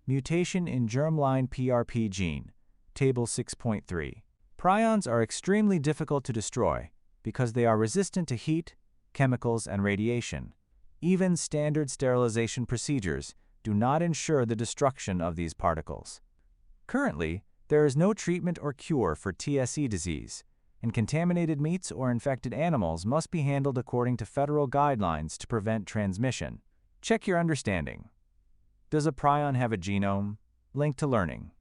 mutation in germline PRP gene. Table 6.3. Prions are extremely difficult to destroy because they are resistant to heat, chemicals, and radiation. Even standard sterilization procedures do not ensure the destruction of these particles. Currently, there is no treatment or cure for TSE disease, and contaminated meats or infected animals must be handled according to federal guidelines to prevent transmission. Check your understanding. Does a prion have a genome? Link to learning.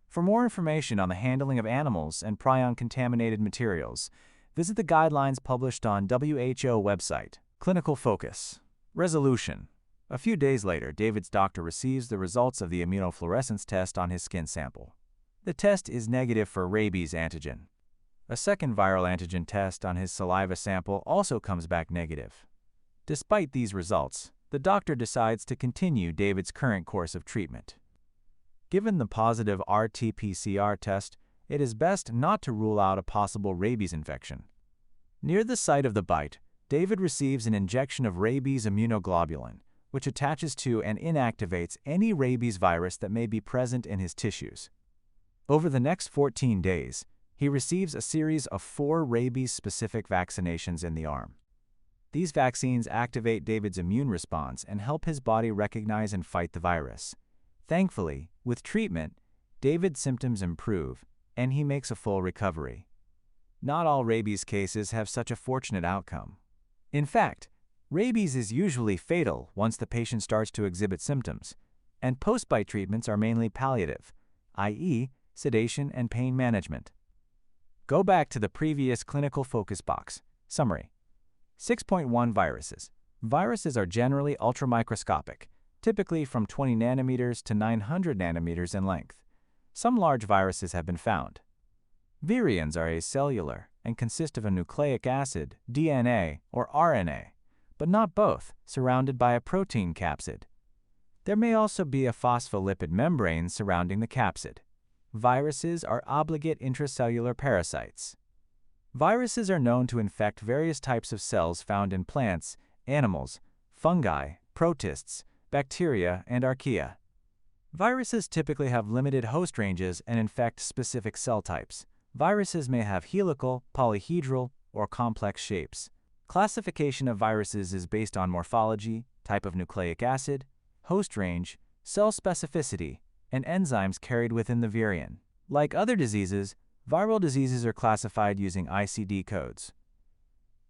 For more information on the handling of animals and prion-contaminated materials, visit the guidelines published on WHO website. Clinical focus. Resolution. A few days later, David's doctor receives the results of the immunofluorescence test on his skin sample. The test is negative for rabies antigen. A second viral antigen test on his saliva sample also comes back negative. Despite these results, the doctor decides to continue David's current course of treatment. Given the positive RT-PCR test, it is best not to rule out a possible rabies infection. Near the site of the bite, David receives an injection of rabies immunoglobulin, which attaches to and inactivates any rabies virus that may be present in his tissues. Over the next 14 days, He receives a series of 4 rabies-specific vaccinations in the arm. These vaccines activate David's immune response and help his body recognize and fight the virus. Thankfully, with treatment, David's symptoms improve, and he makes a full recovery. Not all rabies cases have such a fortunate outcome. In fact, rabies is usually fatal once the patient starts to exhibit symptoms, and post-bite treatments are mainly palliative, i.e., sedation and pain management. Go back to the previous clinical focus box. Summary. 6.1 Viruses. Viruses are generally ultramicroscopic, typically from 20 nanometers to 900 nanometers in length. Some large viruses have been found. Virions are acellular and consist of a nucleic acid, DNA, or RNA, but not both, surrounded by a protein capsid. There may also be a phospholipid membrane surrounding the capsid. Viruses are obligate intracellular parasites. Viruses are known to infect various types of cells found in plants, animals, fungi, protists, bacteria, and archaea. Viruses typically have limited host ranges and infect specific cell types. Viruses may have helical, polyhedral, or complex shapes. Classification of viruses is based on morphology, type of nucleic acid, host range, cell specificity, and enzymes carried within the virion. Like other diseases, viral diseases are classified using ICD codes.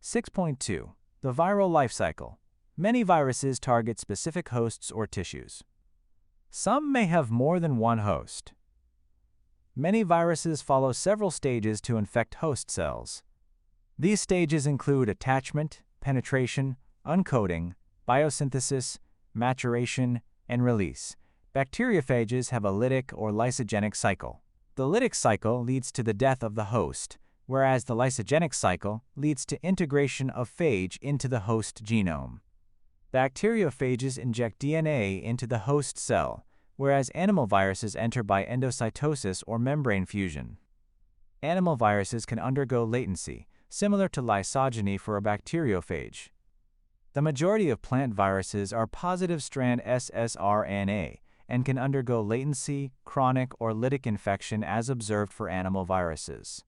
6.2. The viral life cycle. Many viruses target specific hosts or tissues. Some may have more than one host. Many viruses follow several stages to infect host cells. These stages include attachment, penetration, uncoating, biosynthesis, maturation, and release. Bacteriophages have a lytic or lysogenic cycle. The lytic cycle leads to the death of the host, whereas the lysogenic cycle leads to integration of phage into the host genome. Bacteriophages inject DNA into the host cell, whereas animal viruses enter by endocytosis or membrane fusion. Animal viruses can undergo latency, similar to lysogeny for a bacteriophage. The majority of plant viruses are positive-strand ssRNA and can undergo latency, chronic, or lytic infection as observed for animal viruses.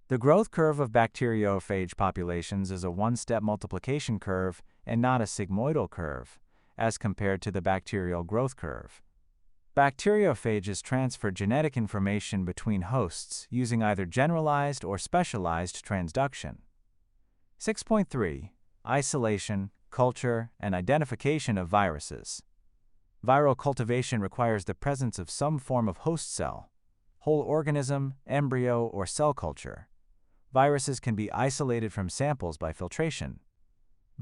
The growth curve of bacteriophage populations is a one-step multiplication curve and not a sigmoidal curve, as compared to the bacterial growth curve. Bacteriophages transfer genetic information between hosts using either generalized or specialized transduction. 6.3. Isolation, culture, and identification of viruses. Viral cultivation requires the presence of some form of host cell, whole organism, embryo, or cell culture. Viruses can be isolated from samples by filtration.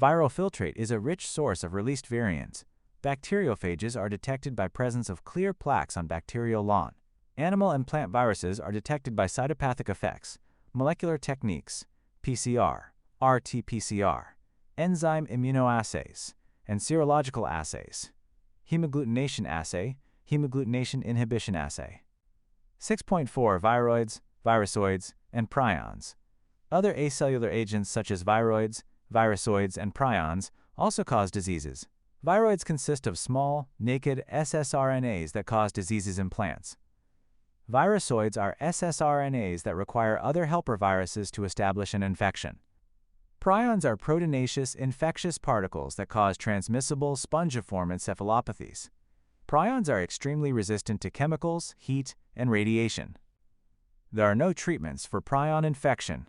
Viral filtrate is a rich source of released virions. Bacteriophages are detected by presence of clear plaques on bacterial lawn. Animal and plant viruses are detected by cytopathic effects, molecular techniques, PCR, RT-PCR, enzyme immunoassays, and serological assays. Hemagglutination assay, hemagglutination inhibition assay. 6.4 Viroids, virusoids, and prions. Other acellular agents such as viroids, virusoids, and prions also cause diseases. Viroids consist of small, naked ssRNAs that cause diseases in plants. Virusoids are ssRNAs that require other helper viruses to establish an infection. Prions are proteinaceous infectious particles that cause transmissible spongiform encephalopathies. Prions are extremely resistant to chemicals, heat, and radiation. There are no treatments for prion infection.